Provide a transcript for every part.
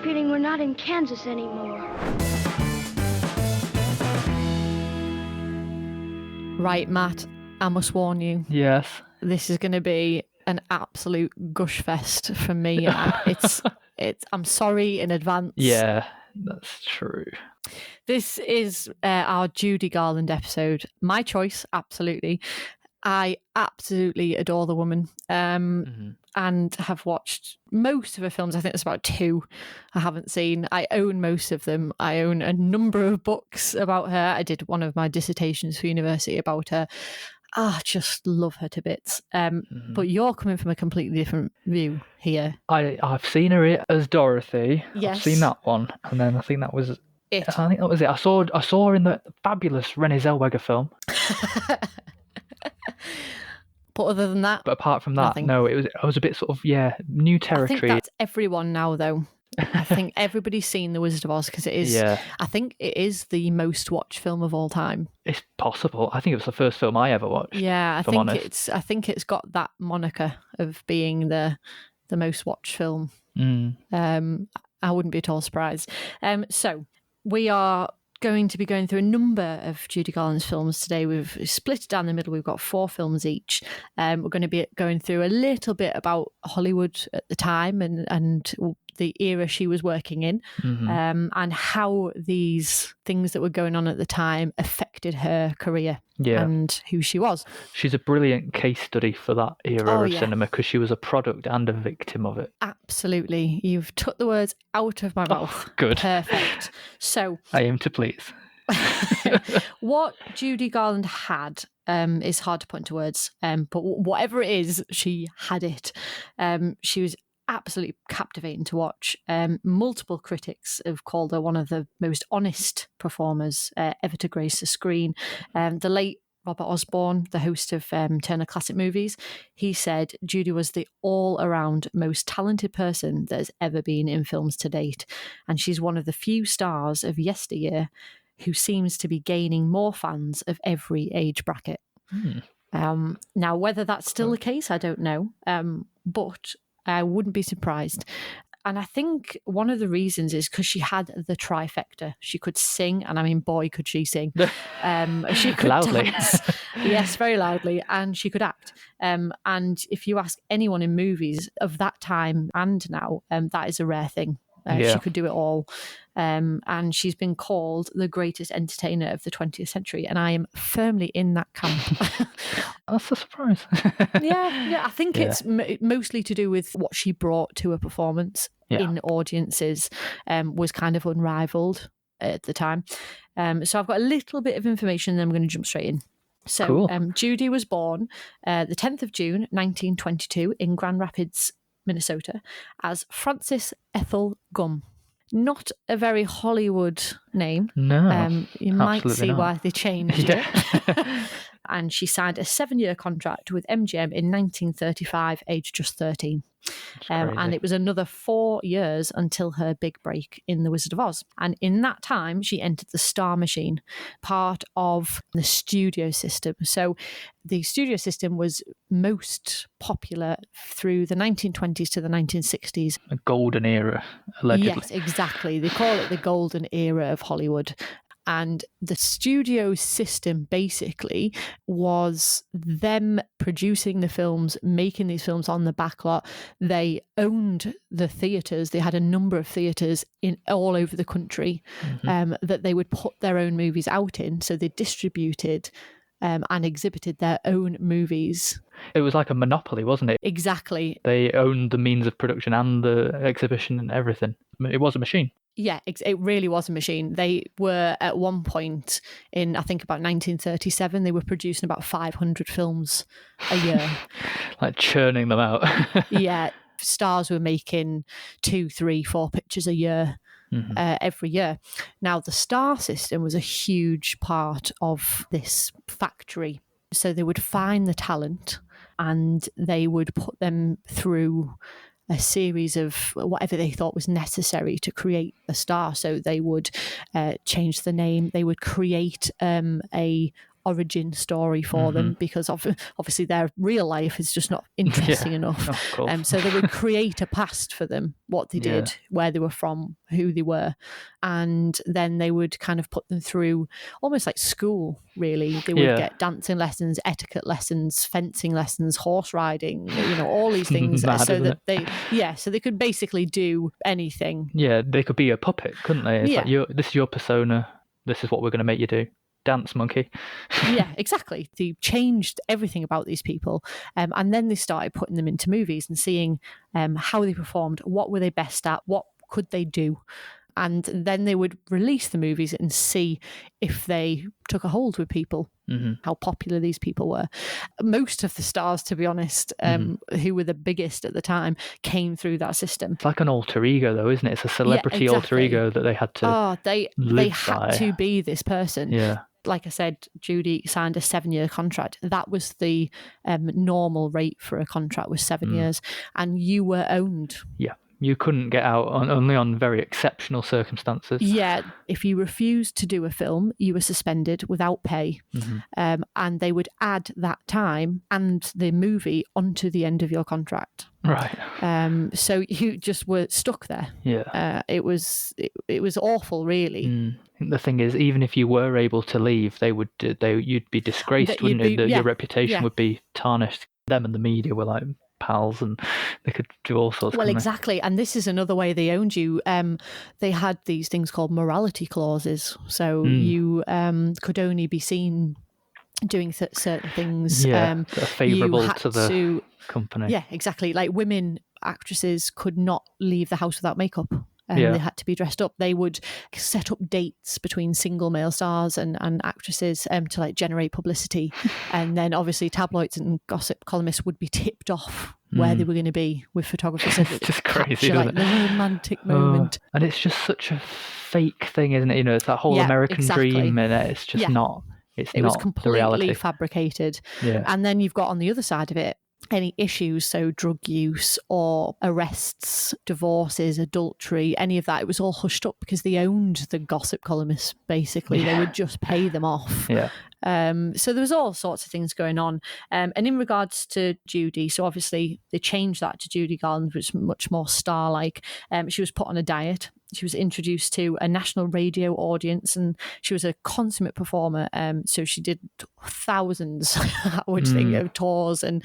feeling we're not in Kansas anymore. Right, Matt, I must warn you. Yes. This is going to be an absolute gush fest for me. I'm sorry in advance. Yeah, that's true. This is our Judy Garland episode. My choice, absolutely. I absolutely adore the woman and have watched most of her films. I think there's about 2 I haven't seen. I own most of them. I own a number of books about her. I did one of my dissertations for university about her. I just love her to bits. But you're coming from a completely different view here. I've seen her as Dorothy. Yes. I've seen that one, and then I think that was it. I think that was it. I saw her in the fabulous Renée Zellweger film. But other than that, but apart from that, nothing. No, I was a bit sort of new territory. I think that's everyone now, though. I think everybody's seen The Wizard of Oz because it is. Yeah. I think it is the most watched film of all time. It's possible. I think it was the first film I ever watched. Yeah, I think it's got that moniker of being the most watched film. I wouldn't be at all surprised. So we are going to be going through a number of Judy Garland's films today. We've split it down the middle. We've got 4 films each. We're going to be going through a little bit about Hollywood at the time and the era she was working in, and how these things that were going on at the time affected her career and who she was. She's a brilliant case study for that era of cinema because she was a product and a victim of it. Absolutely. You've took the words out of my mouth. Good. Perfect. So I aim to please. What Judy Garland had is hard to put into words, but whatever it is, she had it. She was absolutely captivating to watch. Multiple critics have called her one of the most honest performers ever to grace the screen. The late Robert Osborne, the host of Turner Classic Movies, he said Judy was the all-around most talented person that has ever been in films to date, and she's one of the few stars of yesteryear who seems to be gaining more fans of every age bracket. Now, whether that's still the case, I don't know, but I wouldn't be surprised. And I think one of the reasons is because she had the trifecta. She could sing, and I mean, boy, could she sing. She could loudly. dance. Yes, very loudly. And she could act. And if you ask anyone in movies of that time and now, that is a rare thing. She could do it all. And she's been called the greatest entertainer of the 20th century. And I am firmly in that camp. That's a surprise. Yeah. I think it's mostly to do with what she brought to a performance in audiences was kind of unrivaled at the time. So I've got a little bit of information, then I'm going to jump straight in. So cool. Judy was born the 10th of June, 1922 in Grand Rapids, Minnesota, as Frances Ethel Gumm. Not a very Hollywood name. No, you might see why they changed it. And she signed a 7-year contract with MGM in 1935, aged just 13. And it was another 4 years until her big break in The Wizard of Oz. And in that time, she entered the Star Machine, part of the studio system. So the studio system was most popular through the 1920s to the 1960s. A golden era, allegedly. Yes, exactly. They call it the golden era of Hollywood. And the studio system basically was them producing the films, making these films on the backlot. They owned the theatres. They had a number of theatres in all over the country that they would put their own movies out in. So they distributed and exhibited their own movies. It was like a monopoly, wasn't it? Exactly. They owned the means of production and the exhibition and everything. It was a machine. Yeah, it really was a machine. They were at one point in, I think, about 1937, they were producing about 500 films a year. Like churning them out. Yeah, stars were making 2, 3, 4 pictures a year. Every year. Now, the star system was a huge part of this factory. So they would find the talent and they would put them through a series of whatever they thought was necessary to create a star. So they would change the name. They would create a origin story for them, because obviously their real life is just not interesting enough. Of course. So they would create a past for them, what they did, where they were from, who they were, and then they would kind of put them through almost like school, really. They would get dancing lessons, etiquette lessons, fencing lessons, horse riding, all these things. Mad, so that it? so they could basically do anything. Yeah, they could be a puppet, couldn't they? It's like, this is your persona, this is what we're going to make you do. Dance, monkey. Yeah, exactly. They changed everything about these people, and then they started putting them into movies and seeing how they performed, what were they best at, what could they do. And then they would release the movies and see if they took a hold with people, how popular these people were. Most of the stars, to be honest, who were the biggest at the time, came through that system. It's like an alter ego, though, isn't it? It's a celebrity alter ego that they had to they had to be this person. Yeah. Like I said, Judy signed a 7-year contract. That was the normal rate for a contract, was 7 years. And you were owned. Yeah. You couldn't get out only on very exceptional circumstances. Yeah, if you refused to do a film, you were suspended without pay, and they would add that time and the movie onto the end of your contract. Right. So you just were stuck there. Yeah. It was awful, really. The thing is, even if you were able to leave, you'd be disgraced, wouldn't it? Your reputation would be tarnished. Them and the media were like pals, and they could do all sorts. Well, exactly. And this is another way they owned you. They had these things called morality clauses. So you could only be seen doing certain things. That are favourable to the company. Yeah, exactly. Like women actresses could not leave the house without makeup. They had to be dressed up. They would set up dates between single male stars and actresses to like generate publicity. And then obviously tabloids and gossip columnists would be tipped off where they were going to be with photographers. It's just crazy, isn't it? The romantic moment. And it's just such a fake thing, isn't it? It's that whole American dream, and it's just not. It was completely fabricated. Yeah. And then you've got on the other side of it, any issues, so drug use or arrests, divorces, adultery, any of that, it was all hushed up because they owned the gossip columnists, basically. They would just pay them off. Yeah. So there was all sorts of things going on. And in regards to Judy, so obviously they changed that to Judy Garland, which was much more star-like. She was put on a diet. She was introduced to a national radio audience, and she was a consummate performer. So she did thousands, I would think, of tours and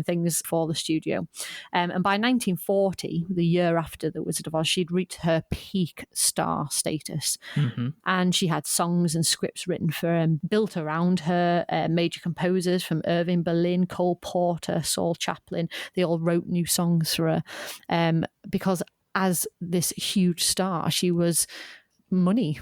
things for the studio. And by 1940, the year after The Wizard of Oz, she'd reached her peak star status. And she had songs and scripts written for built around her. Major composers from Irving Berlin, Cole Porter, Saul Chaplin, they all wrote new songs for her because as this huge star, she was money,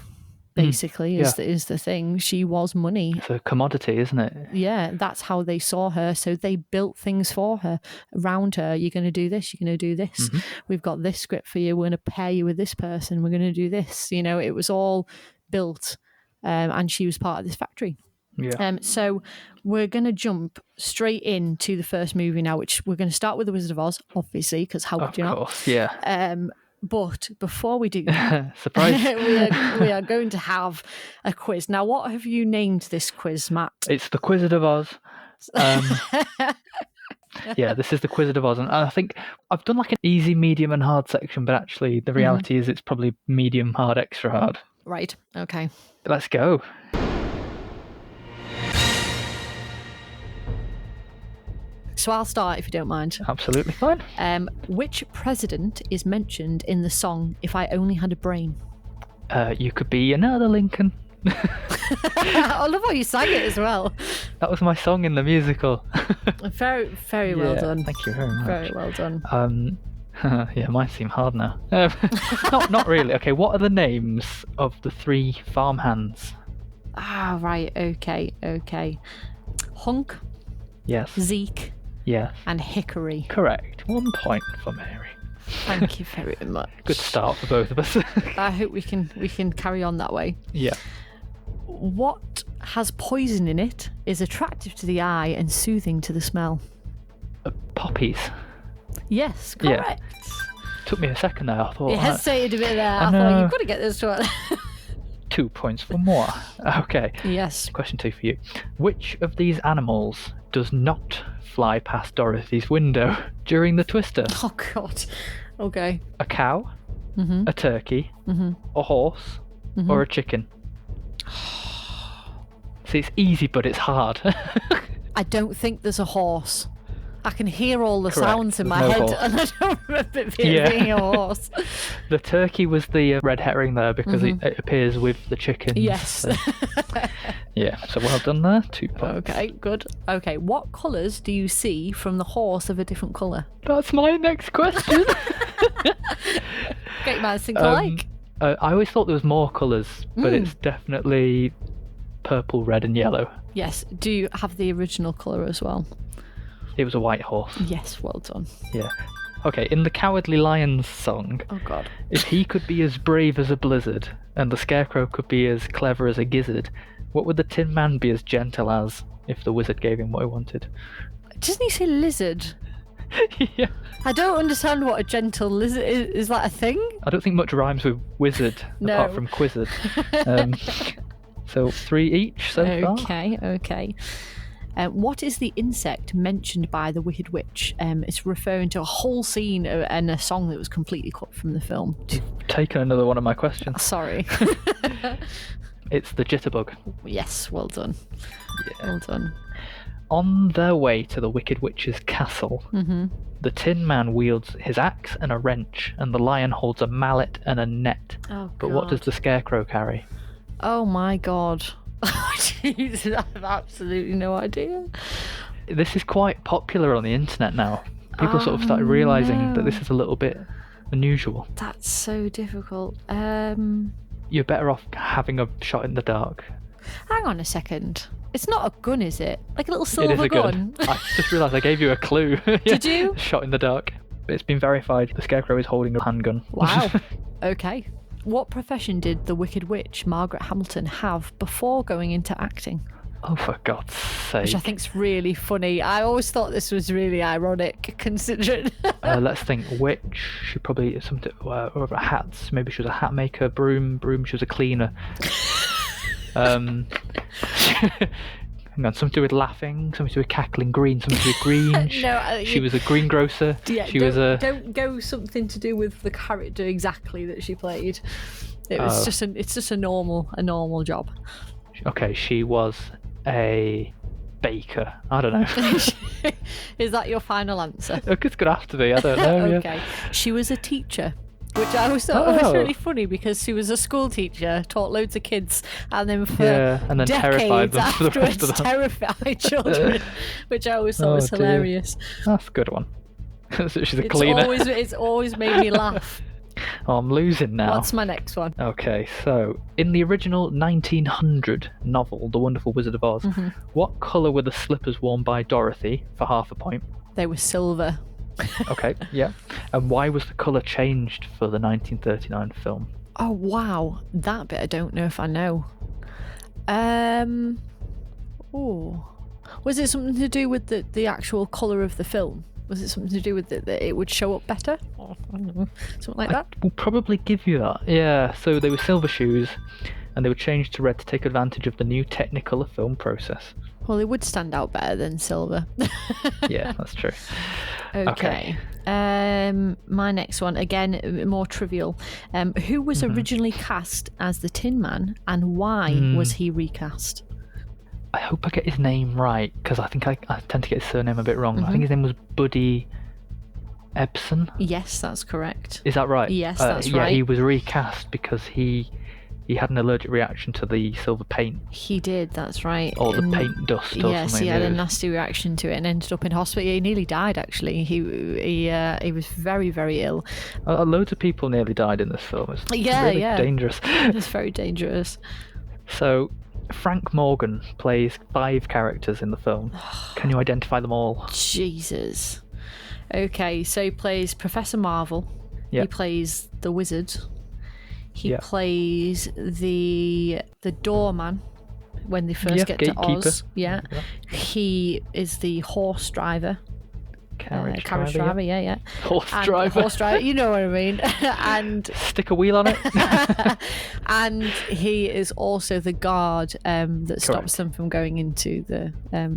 basically, is the thing. She was money. It's a commodity, isn't it? Yeah, that's how they saw her. So they built things for her, around her. You're going to do this, you're going to do this. We've got this script for you. We're going to pair you with this person. We're going to do this. It was all built, and she was part of this factory. Yeah. So we're going to jump straight into the first movie now, which we're going to start with The Wizard of Oz, obviously, because how could you not? Of course, yeah. But before we do that, surprise, we are going to have a quiz. Now, what have you named this quiz, Matt? It's the Wizard of Oz. Yeah, this is the Wizard of Oz, and I think I've done like an easy, medium, and hard section, but actually the reality is it's probably medium, hard, extra hard. Right. Okay. Let's go. So I'll start if you don't mind. Absolutely fine. Which president is mentioned in the song "If I Only Had a Brain"? You could be another Lincoln. I love how you sang it as well. That was my song in the musical. Very, very well done. Thank you very much. Very well done. Yeah, mine seem hard now. Not really. Okay, what are the names of the 3 farmhands? Right. Okay. Hunk. Yes. Zeke. Yes. And Hickory. Correct. 1 point for Mary. Thank you very much. Good start for both of us. I hope we can carry on that way. Yeah. What has poison in it, is attractive to the eye and soothing to the smell? Poppies. Yes, correct. Yeah. Took me a second there. I thought. You hesitated a bit there. I thought you've got to get this one. 2 points for more. Okay. Yes. Question 2 for you. Which of these animals does not fly past Dorothy's window during the twister? Oh, God. Okay. A cow, Mm-hmm. a turkey, Mm-hmm. a horse, Mm-hmm. or a chicken? See, it's easy, but it's hard. I don't think there's a horse. I can hear all the Correct, sounds in there's my no head, horse. and I don't remember it being a horse. The turkey was the red herring there because it appears with the chickens. Yes. So, yeah, so well done there. 2 points. Okay, good. Okay, what colours do you see from the horse of a different colour? That's my next question. Get your minds think alike. I always thought there was more colours, but it's definitely purple, red, and yellow. Yes. Do you have the original colour as well? It was a white horse. Yes, well done. Yeah. Okay, in the Cowardly Lions song, Oh, God. if he could be as brave as a blizzard, and the Scarecrow could be as clever as a gizzard, what would the Tin Man be as gentle as if the wizard gave him what he wanted? Doesn't he say lizard? Yeah. I don't understand what a gentle lizard is. Is that a thing? I don't think much rhymes with wizard, No. apart from quizzard. So 3 each so far. Okay. What is the insect mentioned by the Wicked Witch? It's referring to a whole scene and a song that was completely cut from the film. Taken another one of my questions. Sorry. It's the jitterbug. Yes, well done. Yeah. Well done. On their way to the Wicked Witch's castle, the Tin Man wields his axe and a wrench, and the lion holds a mallet and a net. Oh, But what does the Scarecrow carry? Oh, my God. Jeez, I have absolutely no idea. This is quite popular on the internet now. People sort of started realising that this is a little bit unusual. That's so difficult. You're better off having a shot in the dark. Hang on a second. It's not a gun, is it? Like a little It silver is a gun? I just realised I gave you a clue. Did you? Shot in the dark. It's been verified. The Scarecrow is holding a handgun. Wow. Okay. What profession did the Wicked Witch, Margaret Hamilton, have before going into acting? Oh, for God's sake. Which I think's really funny. I always thought this was really ironic, considering. Let's think. Witch. She probably something over hats. Maybe she was a hat maker. Broom. She was a cleaner. Hang on. Something to do with laughing. Something to do with cackling green. Something to do with green. No, she was a greengrocer. Yeah, she was a. Don't go something to do with the character exactly that she played. It was just a normal job. Okay, she was a baker. I don't know. Is that your final answer? It's gonna have to be. I don't know. Okay. Yeah. She was a teacher, which I always thought was really funny because she was a school teacher, taught loads of kids, and then for and then terrified them for the rest of them. Terrified children, which I always thought was hilarious. That's a good one. So she's a cleaner. It's always made me laugh. Oh, I'm losing now. What's my next one? Okay, so in the original 1900 novel, The Wonderful Wizard of Oz, what colour were the slippers worn by Dorothy for half a point? They were silver. Okay, yeah. And why was the colour changed for the 1939 film? Oh, wow. That bit I don't know if I know. Was it something to do with the actual colour of the film? Was it something to do with that it would show up better? Or, I don't know, something like that? We'll probably give you that. Yeah, so they were silver shoes, and they were changed to red to take advantage of the new Technicolor film process. Well, it would stand out better than silver. Yeah, that's true. Okay. My next one, again, more trivial. Who was originally cast as the Tin Man, and why was he recast? I hope I get his name right, because I think I tend to get his surname a bit wrong. I think his name was Buddy Ebsen. Yes, that's correct. Is that right? Yes, that's yeah, right. he was recast because he had an allergic reaction to the silver paint. He did, that's right. Or the paint dust or yes, something. He had a nasty reaction to it and ended up in hospital. He nearly died, actually. He was very, very ill. Loads of people nearly died in this film. It's really dangerous. It's very dangerous. So, Frank Morgan plays 5 characters in the film. Can you identify them all? Jesus. Okay, so he plays Professor Marvel. Yep. He plays the Wizard. He Yep. plays the doorman when they first get to gatekeeper. Oz. Yeah. He is the horse driver. Carriage driver, yeah. Horse And driver. Horse driver, you know what I mean. And Stick a wheel on it. and he is also the guard that stops Correct. them from going into the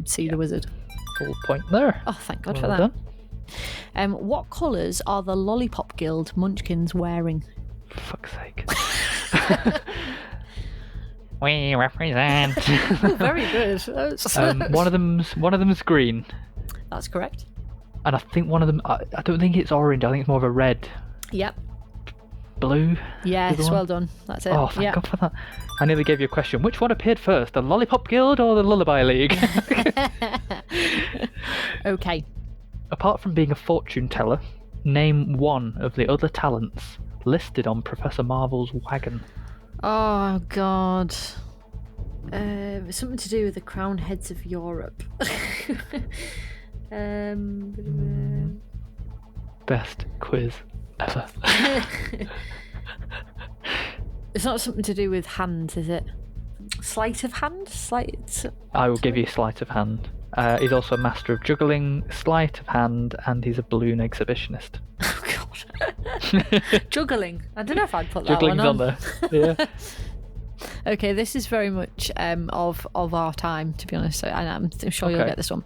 see the wizard. Full point there. Oh, thank God Well for that. done. What colours are the Lollipop Guild munchkins wearing? For fuck's sake. We represent. Very good. One of them's green, That's correct. and I think one of them. I don't think it's orange. I think it's more of a red, Yep. blue. Yes, one? well done. That's it. Oh, thank yeah. God for that. I nearly gave you a question. Which one appeared first, the Lollipop Guild or the Lullaby League? Okay. Apart from being a fortune teller, name one of the other talents listed on Professor Marvel's wagon. Oh God. Something to do with the crowned heads of Europe. Best quiz ever. It's not something to do with hands, is it? Sleight of hand? I will give you sleight of hand. He's also a master of juggling, sleight of hand, and he's a balloon exhibitionist. Oh God. Juggling. I don't know if I'd put that Juggling's one on there. Yeah. Okay, this is very much of our time, to be honest. So, and I'm sure you'll Okay. get this one.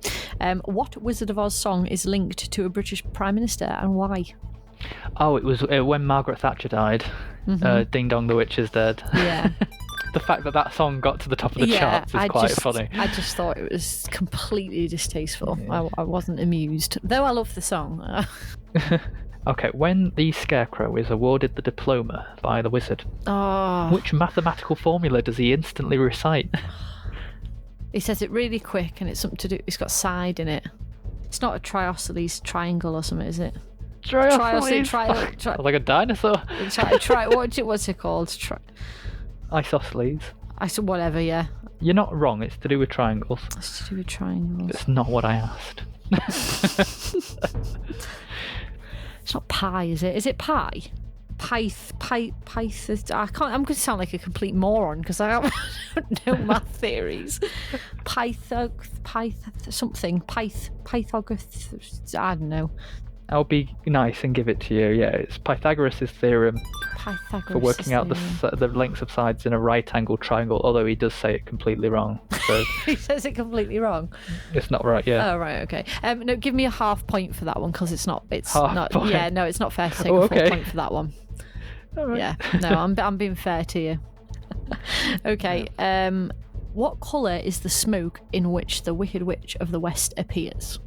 What Wizard of Oz song is linked to a British Prime Minister and why? Oh, it was when Margaret Thatcher died. Ding Dong, the Witch is dead. Yeah. The fact that song got to the top of the charts is quite funny. I just thought it was completely distasteful. I wasn't amused, though I love the song. Okay, when the Scarecrow is awarded the diploma by the wizard, Oh, which mathematical formula does he instantly recite? he says it really quick, and it's something to do. It's got side in it. It's not a triosceles triangle or something, is it? Triosceles. Like a dinosaur. What's it called? Isosceles. I said whatever. Yeah, You're not wrong, it's to do with triangles. it's to do with triangles. It's not what I asked. It's not pi, is it? Is it pi? Pyth. I can't. I'm going to sound like a complete moron because I don't know math theories. Pythagoras. I don't know. I'll be nice and give it to you. Yeah, it's Pythagoras' theorem Pythagoras. for working out the lengths of sides in a right-angled triangle. Although he does say it completely wrong, so He says it completely wrong. it's not right. Yeah. Oh right, okay. No, give me a half point for that one because it's not. It's Half not. point? Yeah, no, it's not fair to take Oh, a full okay. point for that one. All right. Yeah, no, I'm being fair to you. Okay. What colour is the smoke in which the Wicked Witch of the West appears?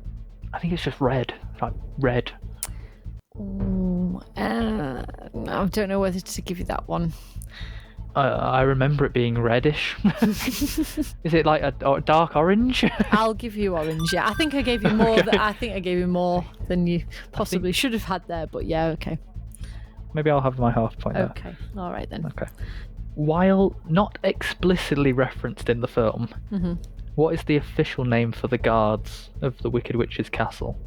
I think it's just red. Like red. Ooh, I don't know whether to give you that one. I remember it being reddish. Is it like a dark orange? I'll give you orange. Yeah, I think I gave you more. Okay. I think I gave you more than you possibly should have had there. But yeah, okay. Maybe I'll have my half point there. Okay, all right then. Okay. While not explicitly referenced in the film, what is the official name for the guards of the Wicked Witch's castle?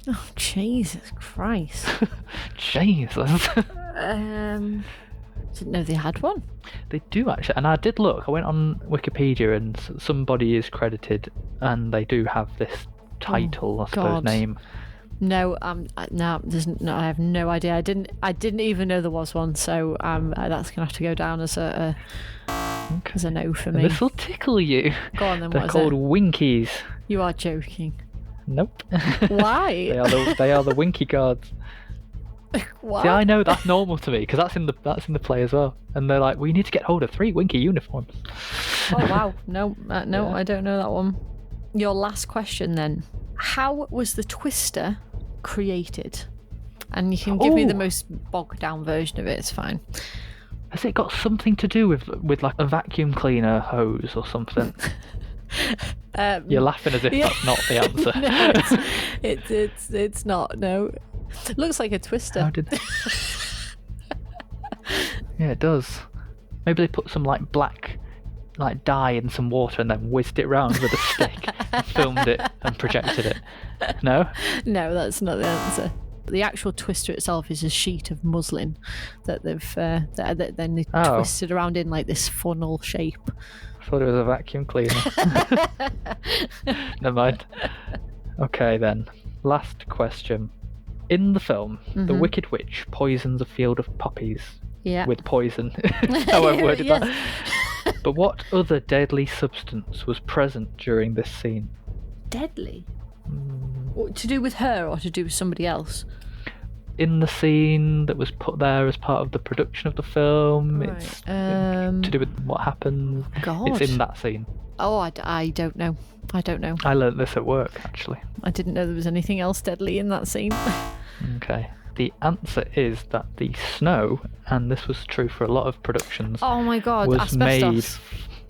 Oh Jesus Christ! Jesus. Didn't know they had one. They do actually, and I did look. I went on Wikipedia, and somebody is credited, and they do have this title, I suppose, God. name. No, no, I have no idea. I didn't even know there was one. So that's gonna have to go down as a no for me. This will tickle you. Go on then. They're What is called it? Winkies. You are joking. Nope. Why? they are the Winky guards. What? See, I know that's normal to me because that's in the play as well. And they're like, we need to get hold of 3 Winky uniforms. Oh wow, no, no, Yeah. I don't know that one. Your last question then. How was the Twister created? And you can give me the Ooh. most bogged down version of it, it's fine. Has it got something to do with like a vacuum cleaner hose or something? You're laughing as if yeah. that's not the answer. No, it's not, no. Looks like a Twister. How did they... Yeah, it does. Maybe they put some like black dye in some water and then whizzed it round with a stick and filmed it and projected it. No? No, that's not the answer. The actual Twister itself is a sheet of muslin that they've that then they Oh. twisted around in like this funnel shape. I thought it was a vacuum cleaner. Never mind. Okay then. Last question. In the film, the Mhm. Wicked Witch poisons a field of poppies Yeah. with poison. How I worded Yes. that. But what other deadly substance was present during this scene? Deadly? To do with her or to do with somebody else? In the scene that was put there as part of the production of the film, Right. it's to do with what happens. God. It's in that scene. Oh, I don't know. I don't know. I learnt this at work, actually. I didn't know there was anything else deadly in that scene. Okay. The answer is that the snow, and this was true for a lot of productions, Oh my God, was asbestos.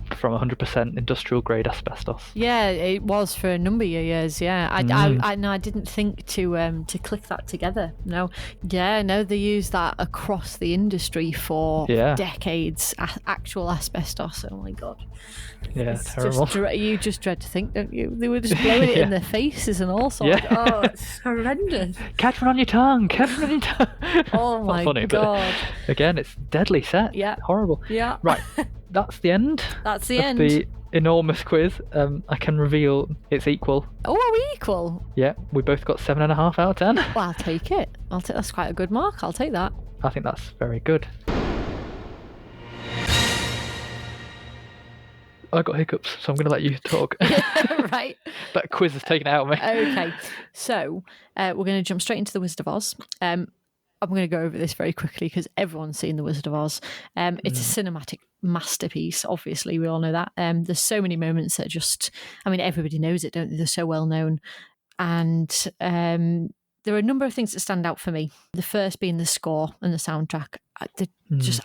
made from 100% industrial grade asbestos. Yeah, it was for a number of years. Yeah, I didn't think to click that together. No, yeah, no, they use that across the industry for Yeah. decades. Actual asbestos. Oh my God. Yeah, It's terrible. you just dread to think, don't you? They were just blowing it in Yeah. their faces and all sorts. Yeah. Oh, it's horrendous. Catch one on your tongue! Catch one on your tongue! Oh Not my funny, but God. again, it's deadly set. Yeah. Horrible. Yeah. Right, that's the end. That's the of end. the enormous quiz. I can reveal it's equal. Oh, are we equal? Yeah, we both got 7.5 out of 10. Well, I'll take it. That's quite a good mark. I'll take that. I think that's very good. I got hiccups, so I'm going to let you talk. Right. That quiz has taken it out of me. Okay. So we're going to jump straight into The Wizard of Oz. I'm going to go over this very quickly because everyone's seen The Wizard of Oz. It's a cinematic masterpiece, obviously. We all know that. There's so many moments that just, I mean, everybody knows it, don't they? They're so well known. And there are a number of things that stand out for me. The first being the score and the soundtrack.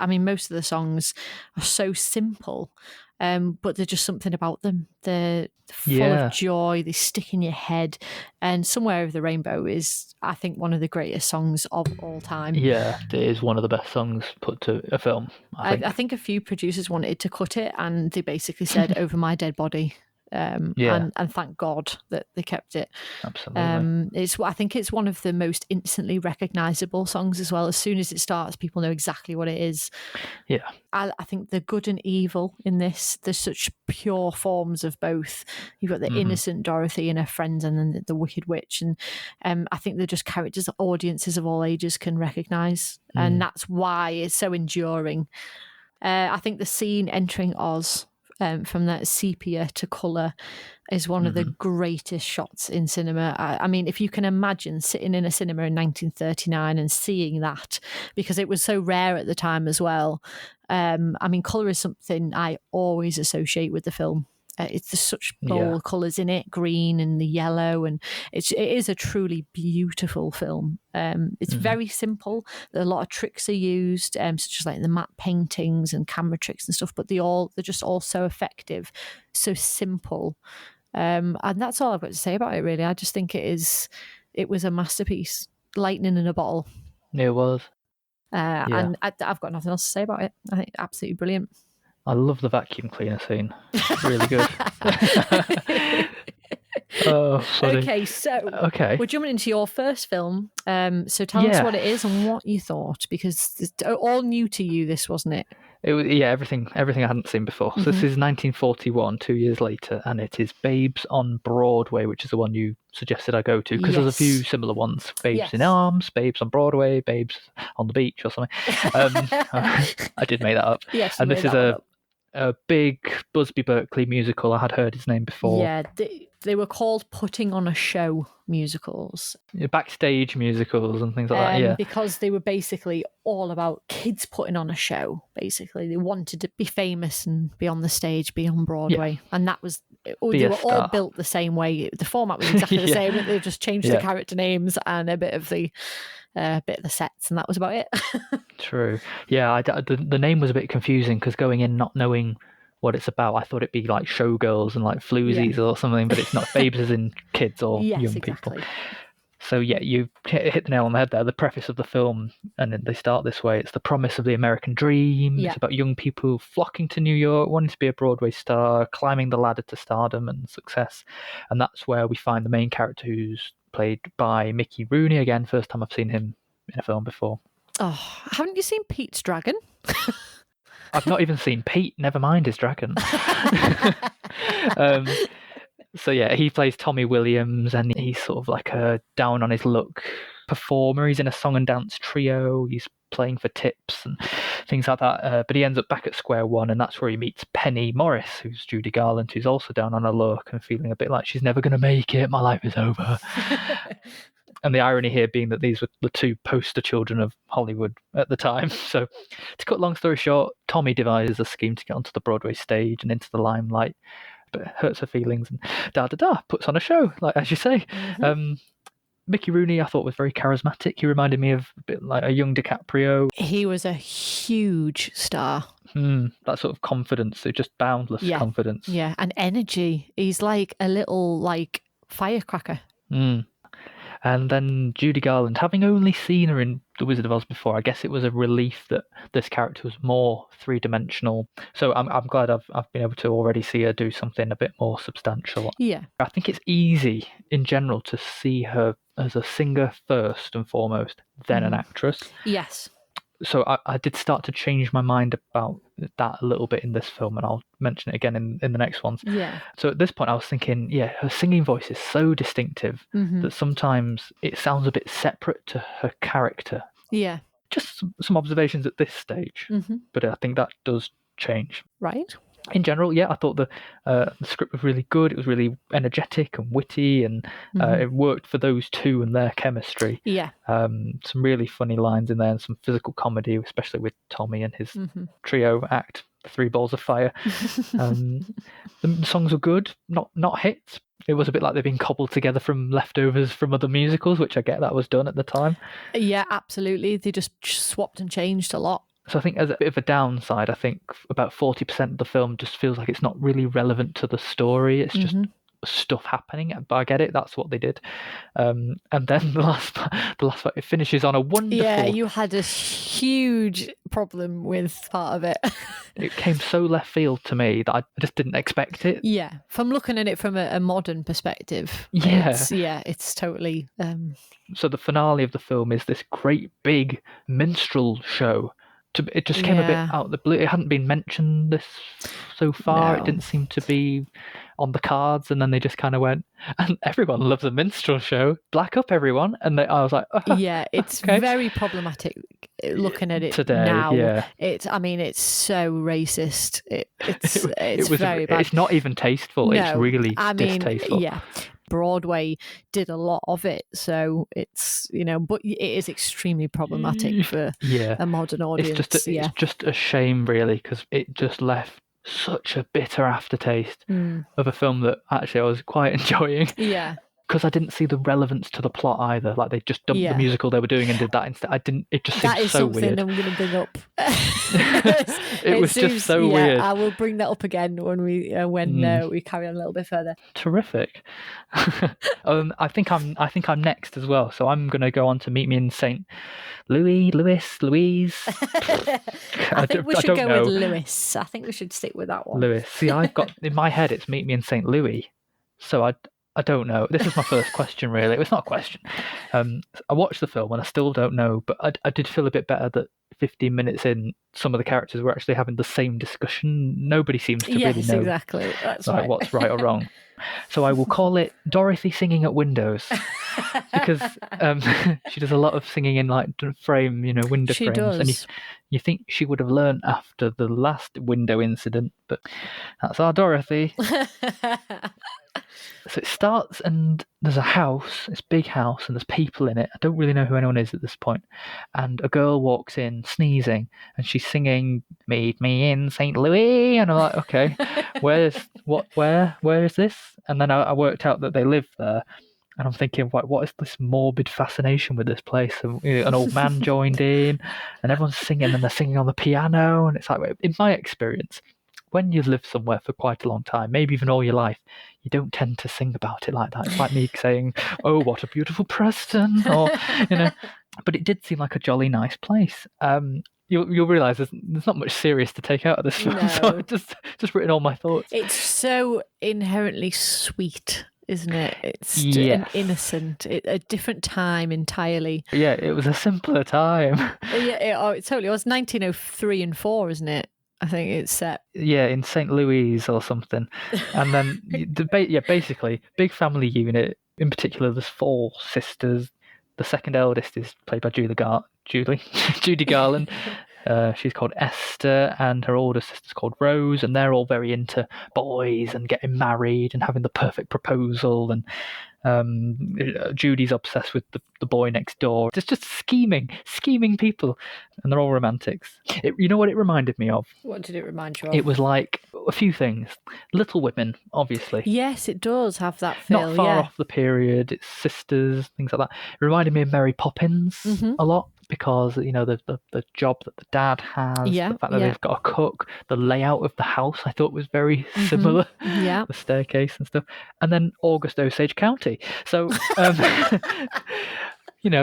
I mean, most of the songs are so simple, but there's just something about them. They're full of joy. They stick in your head. And Somewhere Over the Rainbow is, I think, one of the greatest songs of all time. Yeah, it is one of the best songs put to a film. I think a few producers wanted to cut it, and they basically said, "Over my dead body." And thank God that they kept it. Absolutely. I think it's one of the most instantly recognizable songs as well. As soon as it starts, people know exactly what it is. Yeah. I think the good and evil in this, there's such pure forms of both. You've got the innocent Dorothy and her friends, and then the Wicked Witch, and I think they're just characters that audiences of all ages can recognize, and that's why it's so enduring. I think the scene entering Oz, from that sepia to colour, is one of the greatest shots in cinema. I mean, if you can imagine sitting in a cinema in 1939 and seeing that, because it was so rare at the time as well. I mean, colour is something I always associate with the film. It's just such bold colours in it, green and the yellow, and it is a truly beautiful film. It's very simple. A lot of tricks are used, such as like the matte paintings and camera tricks and stuff, but they're just all so effective, so simple. And that's all I've got to say about it, really. I just think it was a masterpiece. Lightning in a bottle. It was. And I've got nothing else to say about it. I think absolutely brilliant. I love the vacuum cleaner scene. It's really good. Oh, funny. Okay, we're jumping into your first film. So tell us what it is and what you thought, because it's all new to you, this, wasn't it? It was, everything I hadn't seen before. So this is 1941, 2 years later, and it is Babes on Broadway, which is the one you suggested I go to, because there's a few similar ones. Babes in Arms, Babes on Broadway, Babes on the Beach, or something. I did make that up. Yes, and this is a big Busby Berkeley musical. I had heard his name before. Yeah, they were called putting on a show musicals. Backstage musicals and things like that, because they were basically all about kids putting on a show, basically. They wanted to be famous and be on the stage, be on Broadway. And that was, they were all built the same way. The format was exactly the same. They just changed the character names and a bit of the sets, and that was about it. True. Yeah, the name was a bit confusing, because going in not knowing what it's about, I thought it'd be like Showgirls and like Floozies or something, but it's not. Babes as in kids or young people. So you hit the nail on the head there. The preface of the film, and then they start this way. It's the promise of the American dream. It's about young people flocking to New York, wanting to be a Broadway star, climbing the ladder to stardom and success. And that's where we find the main character, who's played by Mickey Rooney. Again, first time I've seen him in a film before. Oh, haven't you seen Pete's Dragon? I've not even seen Pete, never mind his dragon. So yeah, he plays Tommy Williams, and he's sort of like a down on his luck performer. He's in a song and dance trio. He's playing for tips and things like that. But he ends up back at square one, and that's where he meets Penny Morris, who's Judy Garland, who's also down on her luck and feeling a bit like she's never going to make it. My life is over. And the irony here being that these were the two poster children of Hollywood at the time. So, to cut long story short, Tommy devises a scheme to get onto the Broadway stage and into the limelight, but it hurts her feelings and puts on a show, like as you say. Mickey Rooney, I thought, was very charismatic. He reminded me of a bit like a young DiCaprio. He was a huge star. That sort of confidence, just boundless confidence. Yeah, and energy. He's like a little firecracker. And then Judy Garland, having only seen her in The Wizard of Oz before, I guess it was a relief that this character was more three-dimensional. So I'm glad I've been able to already see her do something a bit more substantial. Yeah. I think it's easy in general to see her as a singer first and foremost, then an actress. Yes. So I did start to change my mind about that a little bit in this film, and I'll mention it again in the next ones. Yeah. So at this point I was thinking, her singing voice is so distinctive that sometimes it sounds a bit separate to her character. Yeah. Just some observations at this stage, but I think that does change. Right. In general, I thought the script was really good. It was really energetic and witty, and it worked for those two and their chemistry. Yeah. Some really funny lines in there, and some physical comedy, especially with Tommy and his trio act, the Three Balls of Fire. The songs were good, not hits. It was a bit like they've been cobbled together from leftovers from other musicals, which I get that was done at the time. Yeah, absolutely. They just swapped and changed a lot. So I think as a bit of a downside, I think about 40% of the film just feels like it's not really relevant to the story. It's just stuff happening, but I get it. That's what they did. And then the last part, it finishes on a wonderful. Yeah, you had a huge problem with part of it. It came so left field to me that I just didn't expect it. Yeah, from looking at it from a modern perspective. Yeah, it's totally. So the finale of the film is this great big minstrel show. It just came a bit out of the blue. It hadn't been mentioned this so far. No. It didn't seem to be on the cards, and then they just kind of went, and everyone loves a minstrel show. Black up, everyone. And I was like, it's okay. Very problematic looking at it today. now. Yeah, it's so racist. It's very bad. It's not even tasteful. No, it's really distasteful. Yeah. Broadway did a lot of it, so it's but it is extremely problematic for a modern audience. It's just a shame, really, because it just left such a bitter aftertaste of a film that actually I was quite enjoying. Yeah. Because I didn't see the relevance to the plot either. Like they just dumped the musical they were doing and did that instead. It just seemed so weird. That is something I'm going to bring up. It was just so weird. I will bring that up again when we carry on a little bit further. Terrific. I think I'm next as well. So I'm going to go on to Meet Me in St. Louise. I think we should go with Louis. I think we should stick with that one. Louis. See, I've got in my head it's Meet Me in St. Louis. So I don't know. This is my first question, really. It's not a question. I watched the film and I still don't know, but I did feel a bit better that 15 minutes in, some of the characters were actually having the same discussion. Nobody seems to really know. Yes, exactly. That's right. What's right or wrong. So I will call it Dorothy Singing at Windows, because she does a lot of singing in window frames. She does. And you think she would have learned after the last window incident, but that's our Dorothy. So it starts and there's a house, this big house, and there's people in it. I don't really know who anyone is at this point. And a girl walks in sneezing and she's singing, "Meet me in St. Louis." And I'm like, okay, where is this? And then I worked out that they live there. And I'm thinking, what is this morbid fascination with this place? And an old man joined in and everyone's singing and they're singing on the piano. And it's like, in my experience, when you've lived somewhere for quite a long time, maybe even all your life, you don't tend to sing about it like that. It's like me saying, "Oh, what a beautiful Preston," or But it did seem like a jolly nice place. You'll realise there's not much serious to take out of this film. No. So I've just written all my thoughts. It's so inherently sweet, isn't it? It's innocent, a different time entirely. Yeah, it was a simpler time. Yeah, it totally was 1903 and 4, isn't it? I think it's set. Yeah, in St. Louis or something. And then, basically, big family unit. In particular, there's 4 sisters. The second eldest is played by Judy Garland. She's called Esther, and her older sister's called Rose, and they're all very into boys and getting married and having the perfect proposal. And Judy's obsessed with the boy next door. It's just scheming people, and they're all romantics. You know what it reminded me of? What did it remind you of? It was like a few things. Little Women, obviously. Yes, it does have that feel. Not far off the period. It's sisters, things like that. It reminded me of Mary Poppins a lot, because the job that the dad has, the fact that they've got a cook, the layout of the house, I thought was very similar. Yeah, the staircase and stuff, and then August Osage County. So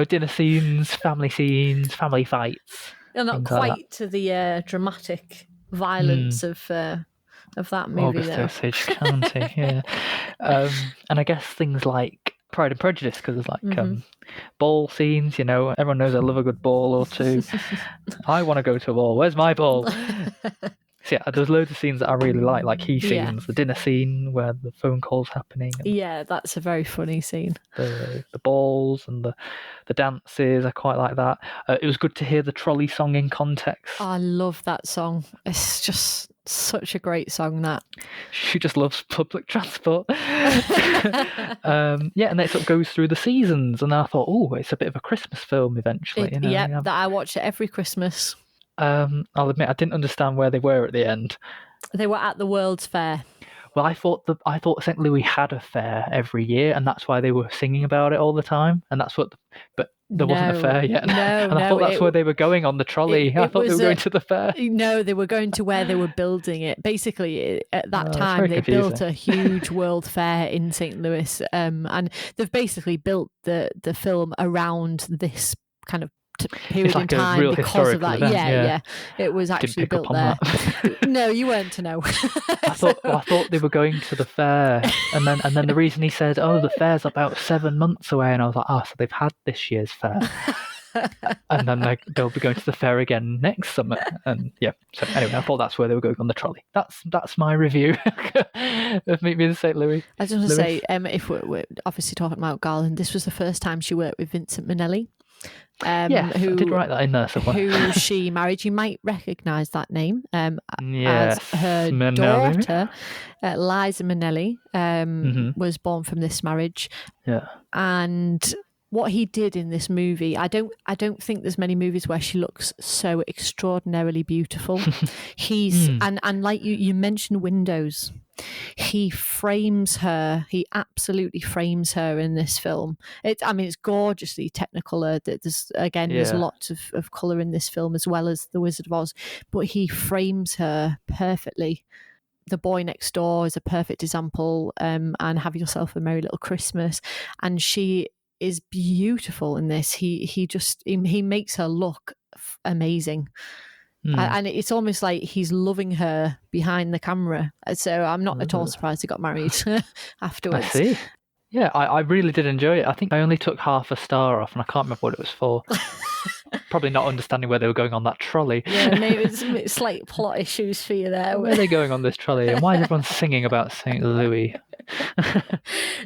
dinner scenes, family fights. and not quite to the dramatic violence of that movie. August Osage County, yeah. And I guess things like Pride and Prejudice, because there's like ball scenes, everyone knows I love a good ball or two. I want to go to a ball. Where's my ball? So yeah, there's loads of scenes that I really like key scenes. The dinner scene where the phone call's happening. Yeah, that's a very funny scene. The balls and the dances, I quite like that. It was good to hear the trolley song in context. I love that song. It's just such a great song, that. She just loves public transport. And then it sort of goes through the seasons, and I thought, it's a bit of a Christmas film eventually. That I watch it every Christmas. I'll admit I didn't understand where they were at the end. They were at the World's Fair. Well, I thought St. Louis had a fair every year, and that's why they were singing about it all the time. And that's but there wasn't a fair yet. I thought that's where they were going on the trolley. I thought they were going to the fair. No, they were going to where they were building it. Basically, at that time, they built a huge World Fair in St. Louis, and they've basically built the film around this kind of period in time because of that. Yeah. It was actually built there. No, you weren't to know. I thought they were going to the fair, and then the reason he said, the fair's about 7 months away, and I was like, so they've had this year's fair. And then they'll be going to the fair again next summer. And so anyway, I thought that's where they were going on the trolley. That's my review of Meet Me in St. Louis. I just want to say, if we're obviously talking about Garland, this was the first time she worked with Vincent Minnelli. I did write that in there somewhere. Who she married. You might recognise that name yes, as her daughter, Liza Minnelli, was born from this marriage. Yeah. And what he did in this movie, I don't think there's many movies where she looks so extraordinarily beautiful. He's and like you mentioned windows. He absolutely frames her in this film. It's gorgeously technicolor. There's lots of colour in this film, as well as The Wizard of Oz, but he frames her perfectly. The Boy Next Door is a perfect example, and Have Yourself a Merry Little Christmas, and she is beautiful in this. He makes her look amazing. And it's almost like he's loving her behind the camera. So I'm not at all surprised he got married afterwards. I see. Yeah, I really did enjoy it. I think I only took half a star off, and I can't remember what it was for. Probably not understanding where they were going on that trolley. Yeah, maybe it's slight plot issues for you there. Where are they going on this trolley, and why is everyone singing about St. Louis?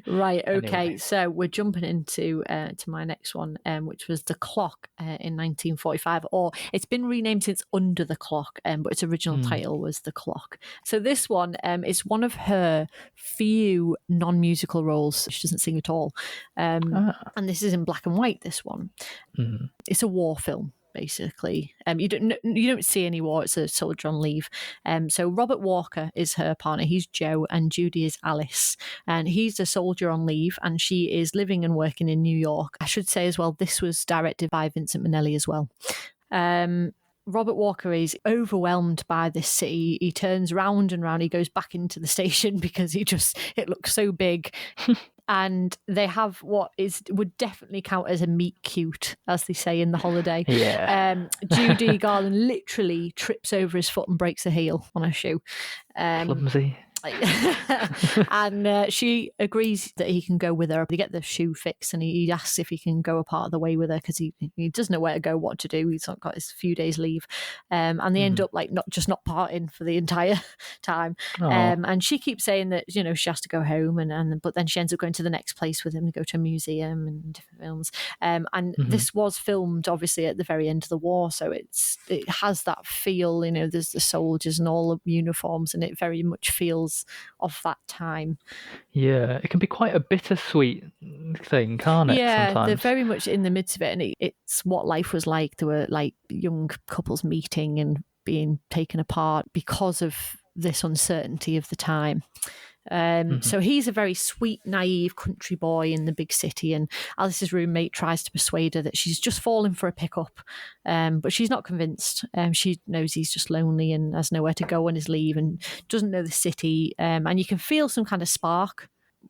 Right, okay. Anyway. So we're jumping into to my next one, which was The Clock in 1945, or it's been renamed since Under the Clock, but its original title was The Clock. So this one is one of her few non-musical roles. She doesn't sing at all, and this is in black and white, this one. It's a war film, basically. You don't see any war. It's a soldier on leave. So Robert Walker is her partner. He's Joe, and Judy is Alice. And he's a soldier on leave, and she is living and working in New York. I should say as well, this was directed by Vincent Minnelli as well. Robert Walker is overwhelmed by this city. He turns round and round. He goes back into the station because it looks so big. And they have what would definitely count as a meet cute, as they say in The Holiday. Yeah. Judy Garland literally trips over his foot and breaks a heel on her shoe. Clumsy. And she agrees that he can go with her. They get the shoe fixed, and he asks if he can go a part of the way with her because he doesn't know where to go, what to do. He's not got his few days leave, and they end up like not parting for the entire time. And she keeps saying that she has to go home, but then she ends up going to the next place with him to go to a museum and different films. And this was filmed obviously at the very end of the war, so it has that feel. There's the soldiers and all the uniforms, and it very much feels of that time. Yeah, it can be quite a bittersweet thing, can't it? Yeah, sometimes? they're very much in the midst of it, and it's what life was like. There were like young couples meeting and being taken apart because of this uncertainty of the time. So he's a very sweet, naive country boy in the big city, and Alice's roommate tries to persuade her that she's just fallen for a pickup, but she's not convinced. She knows he's just lonely and has nowhere to go on his leave and doesn't know the city, and you can feel some kind of spark.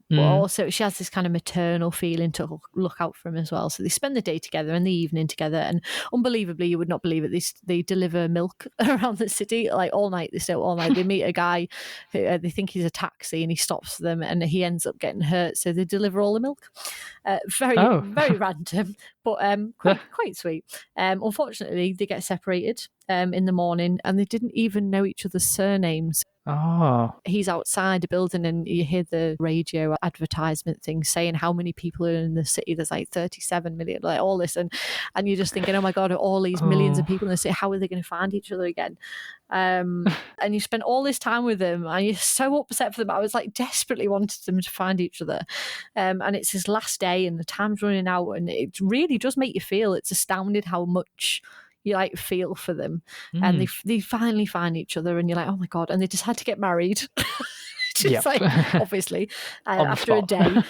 But also she has this kind of maternal feeling to look out for him as well. So they spend the day together and the evening together, and unbelievably, you would not believe it, they deliver milk around the city like all night. They stay out all night. They meet a guy who they think he's a taxi, and he stops them, and he ends up getting hurt. So they deliver all the milk. Very random, but quite sweet. Unfortunately, they get separated in the morning, and they didn't even know each other's surnames. Oh. He's outside a building, and you hear the radio advertisement thing saying how many people are in the city. There's like 37 million, like all this, and you're just thinking, oh my god, all these millions of people in the city, how are they going to find each other again? And you spend all this time with them, and you're so upset for them. I was like desperately wanted them to find each other, and it's his last day, and the time's running out, and it really does make you feel. It's astounded how much you like feel for them, and they finally find each other, and you're like, oh my god, and they decide to get married. Just like obviously after a day.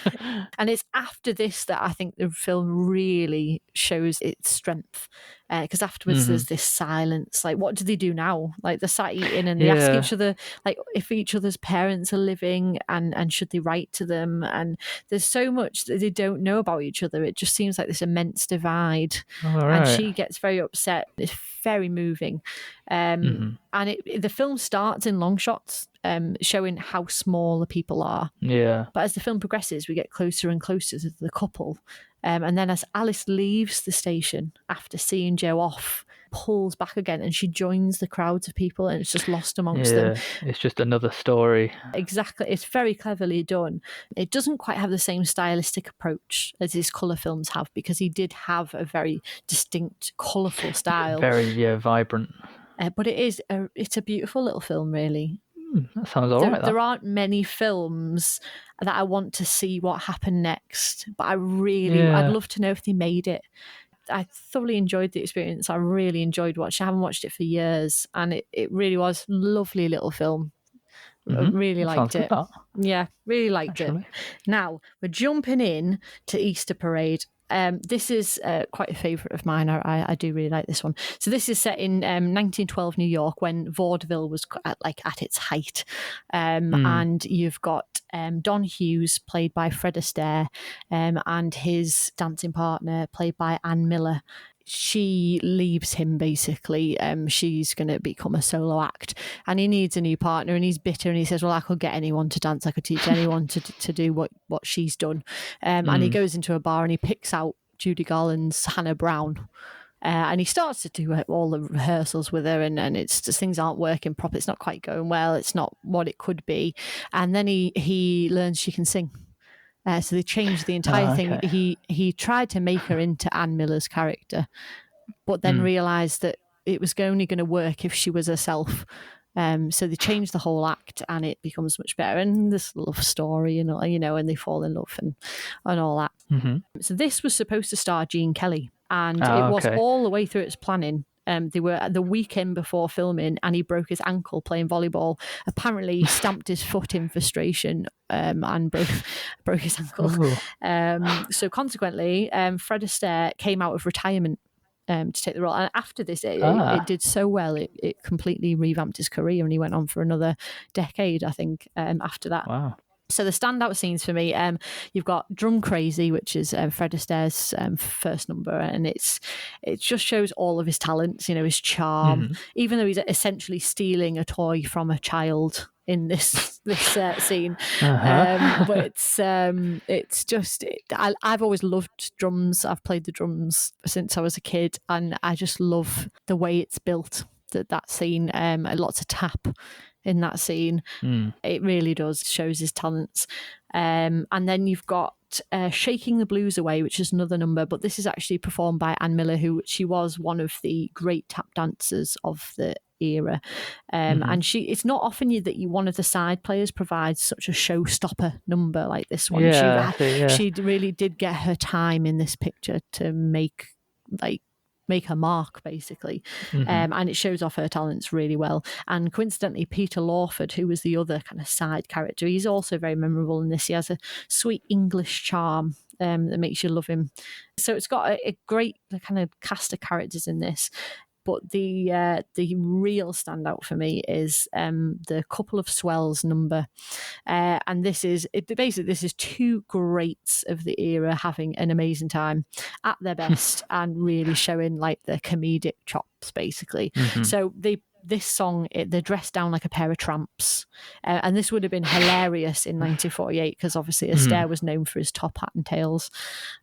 And it's after this that I think the film really shows its strength, because afterwards there's this silence. Like, what do they do now? Like, they're sat eating, and they ask each other like if each other's parents are living, and should they write to them, and there's so much that they don't know about each other. It just seems like this immense divide. And she gets very upset. It's very moving. And the film starts in long shots, showing how small the people are. Yeah. But as the film progresses, we get closer and closer to the couple. And then as Alice leaves the station after seeing Joe off, pulls back again, and she joins the crowds of people, and it's just lost amongst them. It's just another story. Exactly. It's very cleverly done. It doesn't quite have the same stylistic approach as his colour films have, because he did have a very distinct, colourful style. Very, vibrant. But it's a beautiful little film, really. That sounds all right. There aren't many films that I want to see what happened next, but I'd love to know if they made it. I thoroughly enjoyed the experience. I really enjoyed watching. I haven't watched it for years, and it really was a lovely little film. I really liked it. Yeah, really liked it. Now we're jumping in to Easter Parade. This is quite a favourite of mine. I do really like this one. So this is set in 1912 New York, when vaudeville was at its height. And you've got Don Hughes, played by Fred Astaire, and his dancing partner, played by Ann Miller. She leaves him, basically. She's going to become a solo act, and he needs a new partner, and he's bitter, and he says, well, I could get anyone to dance. I could teach anyone to do what she's done. And he goes into a bar, and he picks out Judy Garland's Hannah Brown. And he starts to do all the rehearsals with her, and it's just, things aren't working properly. It's not quite going well. It's not what it could be. And then he learns she can sing. So they changed the entire thing. He tried to make her into Ann Miller's character, but then realised that it was only going to work if she was herself. So they changed the whole act, and it becomes much better. And this love story, and they fall in love and all that. So this was supposed to star Gene Kelly, and it was all the way through its planning. They were the weekend before filming, and he broke his ankle playing volleyball. Apparently, he stamped his foot in frustration and broke his ankle. So consequently, Fred Astaire came out of retirement to take the role. And after this, it did so well, it completely revamped his career, and he went on for another decade, I think, after that. Wow. So the standout scenes for me, you've got Drum Crazy, which is Fred Astaire's first number, and it just shows all of his talents, his charm. Even though he's essentially stealing a toy from a child, in this scene. Uh-huh. But it's just I've always loved drums. I've played the drums since I was a kid, and I just love the way it's built. That scene, lots of tap in that scene. It really does shows his talents. And then you've got Shaking the Blues Away, which is another number, but this is actually performed by Ann Miller, she was one of the great tap dancers of the era. And it's not often that one of the side players provides such a showstopper number like this one. She really did get her time in this picture to make her mark, basically. And it shows off her talents really well. And coincidentally, Peter Lawford, who was the other kind of side character, he's also very memorable in this. He has a sweet English charm that makes you love him. So it's got a great kind of cast of characters in this. But the real standout for me is the Couple of Swells number. And this is two greats of the era having an amazing time at their best and really showing like their comedic chops, basically. So this song, they're dressed down like a pair of tramps. And this would have been hilarious in 1948 because obviously Astaire was known for his top hat and tails.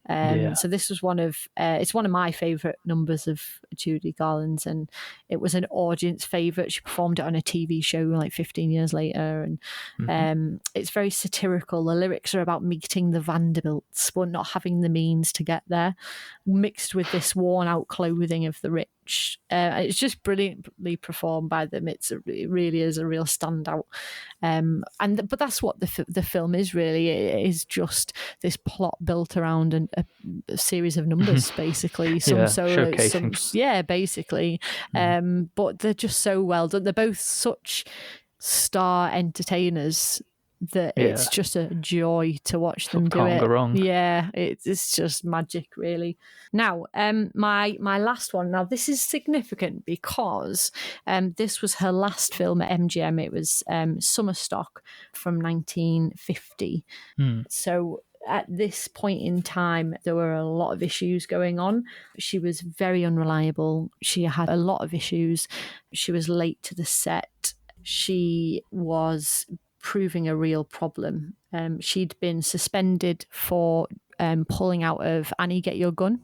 So this was it's one of my favourite numbers of Judy Garland's, and it was an audience favourite. She performed it on a TV show like 15 years later, and it's very satirical. The lyrics are about meeting the Vanderbilts but not having the means to get there, mixed with this worn out clothing of the rich. It's just brilliantly performed by them. It really is a real standout. But that's what the film is really. It is just this plot built around a series of numbers, basically. Basically. But they're just so well done. They're both such star entertainers that it's just a joy to watch them do it. Go wrong. Yeah, it's just magic, really. Now, my last one. Now, this is significant because this was her last film at MGM. It was Summer Stock from 1950. So at this point in time, there were a lot of issues going on. She was very unreliable. She had a lot of issues. She was late to the set. She was proving a real problem. She'd been suspended for pulling out of Annie, Get Your Gun,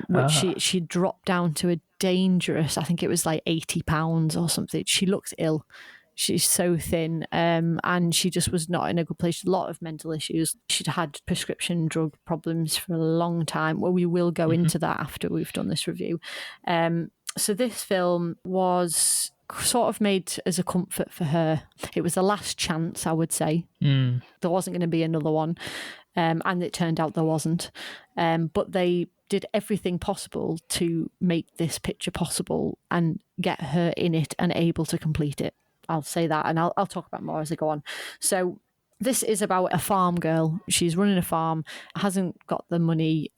which she dropped down to a dangerous, I think it was like 80 pounds or something. She looked ill. She's so thin, and she just was not in a good place. A lot of mental issues. She'd had prescription drug problems for a long time. Well, we will go into that after we've done this review. So this film was sort of made as a comfort for her. It was the last chance, I would say. There wasn't going to be another one, and it turned out there wasn't. But they did everything possible to make this picture possible and get her in it and able to complete it. I'll say that, and I'll talk about more as I go on. So this is about a farm girl. She's running a farm, hasn't got the money,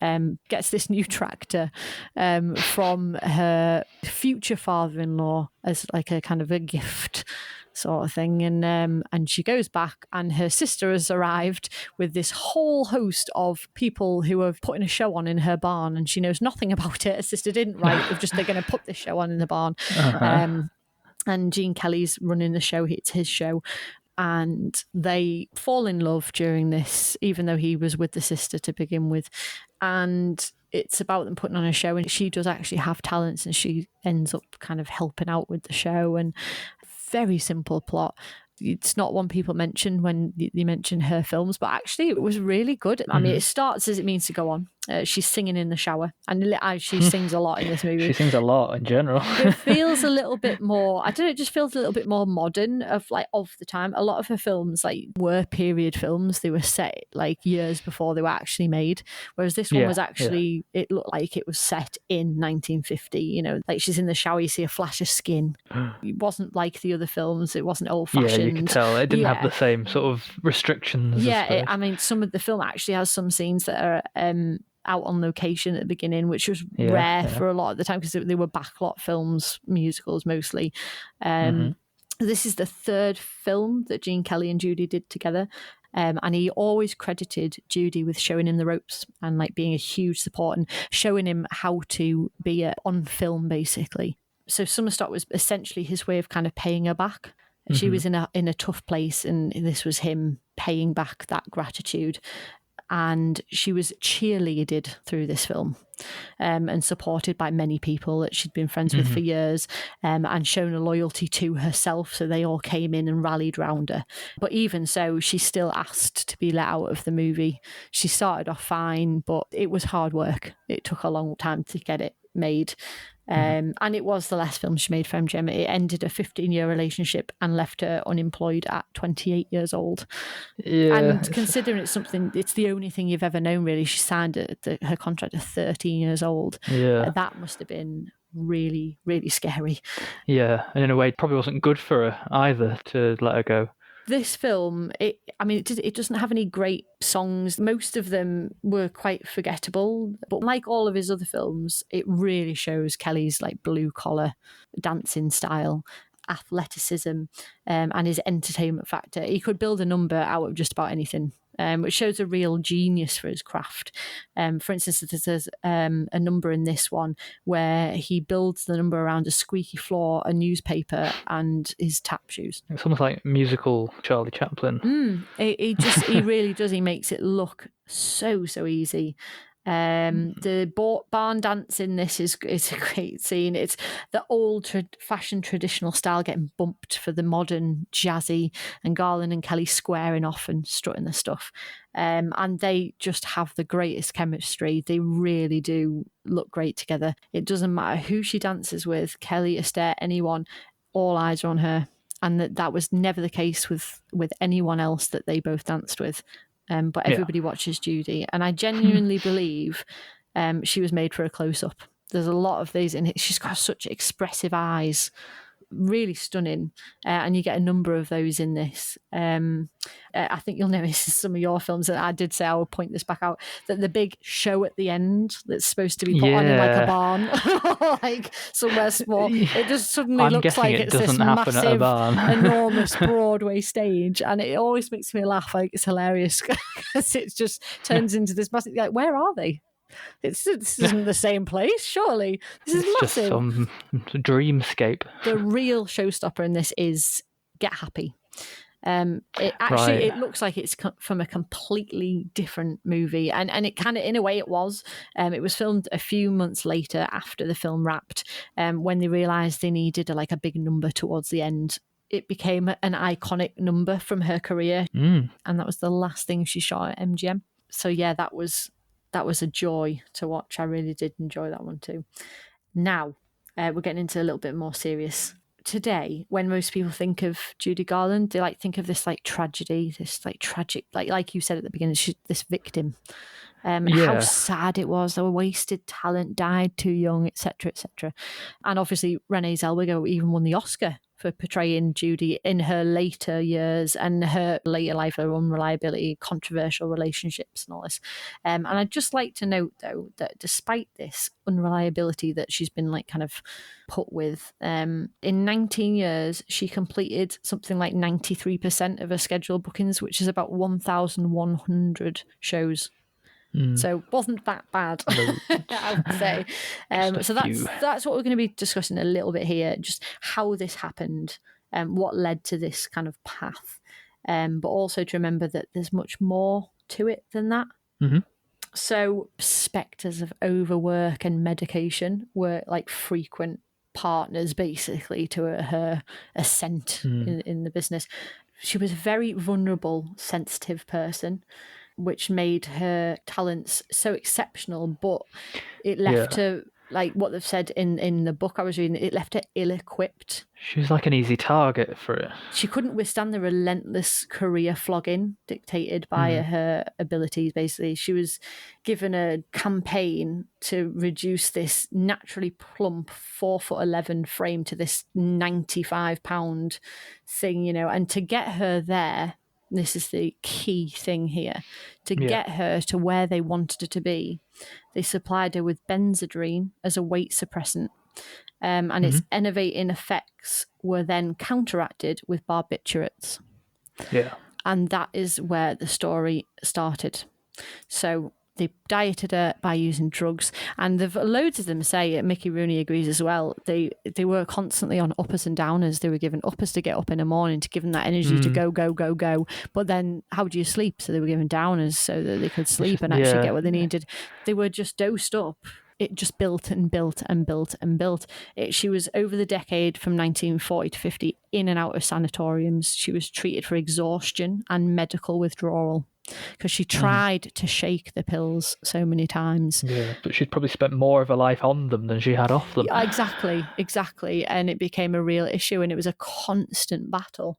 gets this new tractor from her future father-in-law as like a kind of a gift sort of thing. And she goes back, and her sister has arrived with this whole host of people who are putting a show on in her barn, and she knows nothing about it. Her sister didn't write. They're going to put this show on in the barn. And Gene Kelly's running the show. It's his show. And they fall in love during this, even though he was with the sister to begin with. And it's about them putting on a show, and she does actually have talents, and she ends up kind of helping out with the show. And very simple plot. It's not one people mention when you mention her films, but actually it was really good. I mean, it starts as It Means to Go On. She's singing in the shower, and she sings a lot in this movie. She sings a lot in general. It feels a little bit more, I don't know, it just feels a little bit more modern of the time. A lot of her films were period films. They were set years before they were actually made, whereas this one was actually, it looked like it was set in 1950. She's in the shower, you see a flash of skin. It wasn't like the other films. It wasn't old fashioned. Yeah, you could tell it didn't have the same sort of restrictions. Yeah, I mean, some of the film actually has some scenes that are out on location at the beginning, which was rare for a lot of the time because they were backlot films, musicals mostly. This is the third film that Gene Kelly and Judy did together. And he always credited Judy with showing him the ropes and being a huge support and showing him how to be on film, basically. So Summer Stock was essentially his way of kind of paying her back She was in a tough place, and this was him paying back that gratitude. And she was cheerleaded through this film, and supported by many people that she'd been friends with for years, and shown a loyalty to herself. So they all came in and rallied round her. But even so, she still asked to be let out of the movie. She started off fine, but it was hard work. It took a long time to get it made. And it was the last film she made for MGM. It ended a 15-year relationship and left her unemployed at 28 years old. Yeah. And considering it's the only thing you've ever known, really. She signed her contract at 13 years old. Yeah. That must have been really, really scary. Yeah, and in a way, it probably wasn't good for her either to let her go. This film, it doesn't have any great songs. Most of them were quite forgettable, but like all of his other films, it really shows Kelly's like blue collar dancing style, athleticism, and his entertainment factor. He could build a number out of just about anything, which shows a real genius for his craft. For instance, there's a number in this one where he builds the number around a squeaky floor, a newspaper, and his tap shoes. It's almost like musical Charlie Chaplin. He really does. He makes it look so easy. The barn dance in this is a great scene. It's the old fashioned traditional style getting bumped for the modern jazzy, and Garland and Kelly squaring off and strutting their stuff. And they just have the greatest chemistry. They really do look great together. It doesn't matter who she dances with, Kelly, Astaire, anyone, all eyes are on her. And that was never the case with anyone else that they both danced with. But everybody watches Judy, and I genuinely believe she was made for a close-up. There's a lot of these in it. She's got such expressive eyes, really stunning, and you get a number of those in this. I think you'll notice in some of your films that I did say I would point this back out, that the big show at the end that's supposed to be put on in like a barn, like somewhere small, it just suddenly looks like it's this massive, enormous Broadway stage, and it always makes me laugh. Like, it's hilarious because it just turns into this massive. Like, where are they? This isn't the same place, surely. This is massive. Just some dreamscape. The real showstopper in this is Get Happy. It looks like it's from a completely different movie, and it kind of, in a way, it was. It was filmed a few months later after the film wrapped, when they realised they needed a big number towards the end. It became an iconic number from her career, and that was the last thing she shot at MGM. So yeah, that was a joy to watch. I really did enjoy that one too. Now, we're getting into a little bit more serious. Today, when most people think of Judy Garland, they think of this tragedy, this tragic, like you said at the beginning, this victim. How sad it was. They were wasted talent, died too young, etc., etc. And obviously, Renee Zellweger even won the Oscar for portraying Judy in her later years and her later life, her unreliability, controversial relationships and all this. And I'd just like to note, though, that despite this unreliability that she's been kind of put with, in 19 years, she completed something like 93% of her scheduled bookings, which is about 1,100 shows. So wasn't that bad, I would say. So that's what we're going to be discussing a little bit here, just how this happened, what led to this kind of path, but also to remember that there's much more to it than that. So spectres of overwork and medication were frequent partners, basically, to her ascent in the business. She was a very vulnerable, sensitive person, which made her talents so exceptional, but it left her, what they've said in the book I was reading, it left her ill-equipped. She was like an easy target for it. She couldn't withstand the relentless career flogging dictated by her abilities, basically. She was given a campaign to reduce this naturally plump 4'11" frame to this 95-pound thing, and to get her there, this is the key thing here, to get her to where they wanted her to be, they supplied her with Benzedrine as a weight suppressant, and its enervating effects were then counteracted with barbiturates. And that is where the story started. So They dieted her by using drugs, and loads of them say, Mickey Rooney agrees as well, they were constantly on uppers and downers. They were given uppers to get up in the morning to give them that energy to go. But then how do you sleep? So they were given downers so that they could sleep and actually get what they needed. They were just dosed up. It just built and built and built and built. She was, over the decade from 1940 to 50, in and out of sanatoriums. She was treated for exhaustion and medical withdrawal because she tried to shake the pills so many times. Yeah, but she'd probably spent more of her life on them than she had off them. Exactly. And it became a real issue, and it was a constant battle.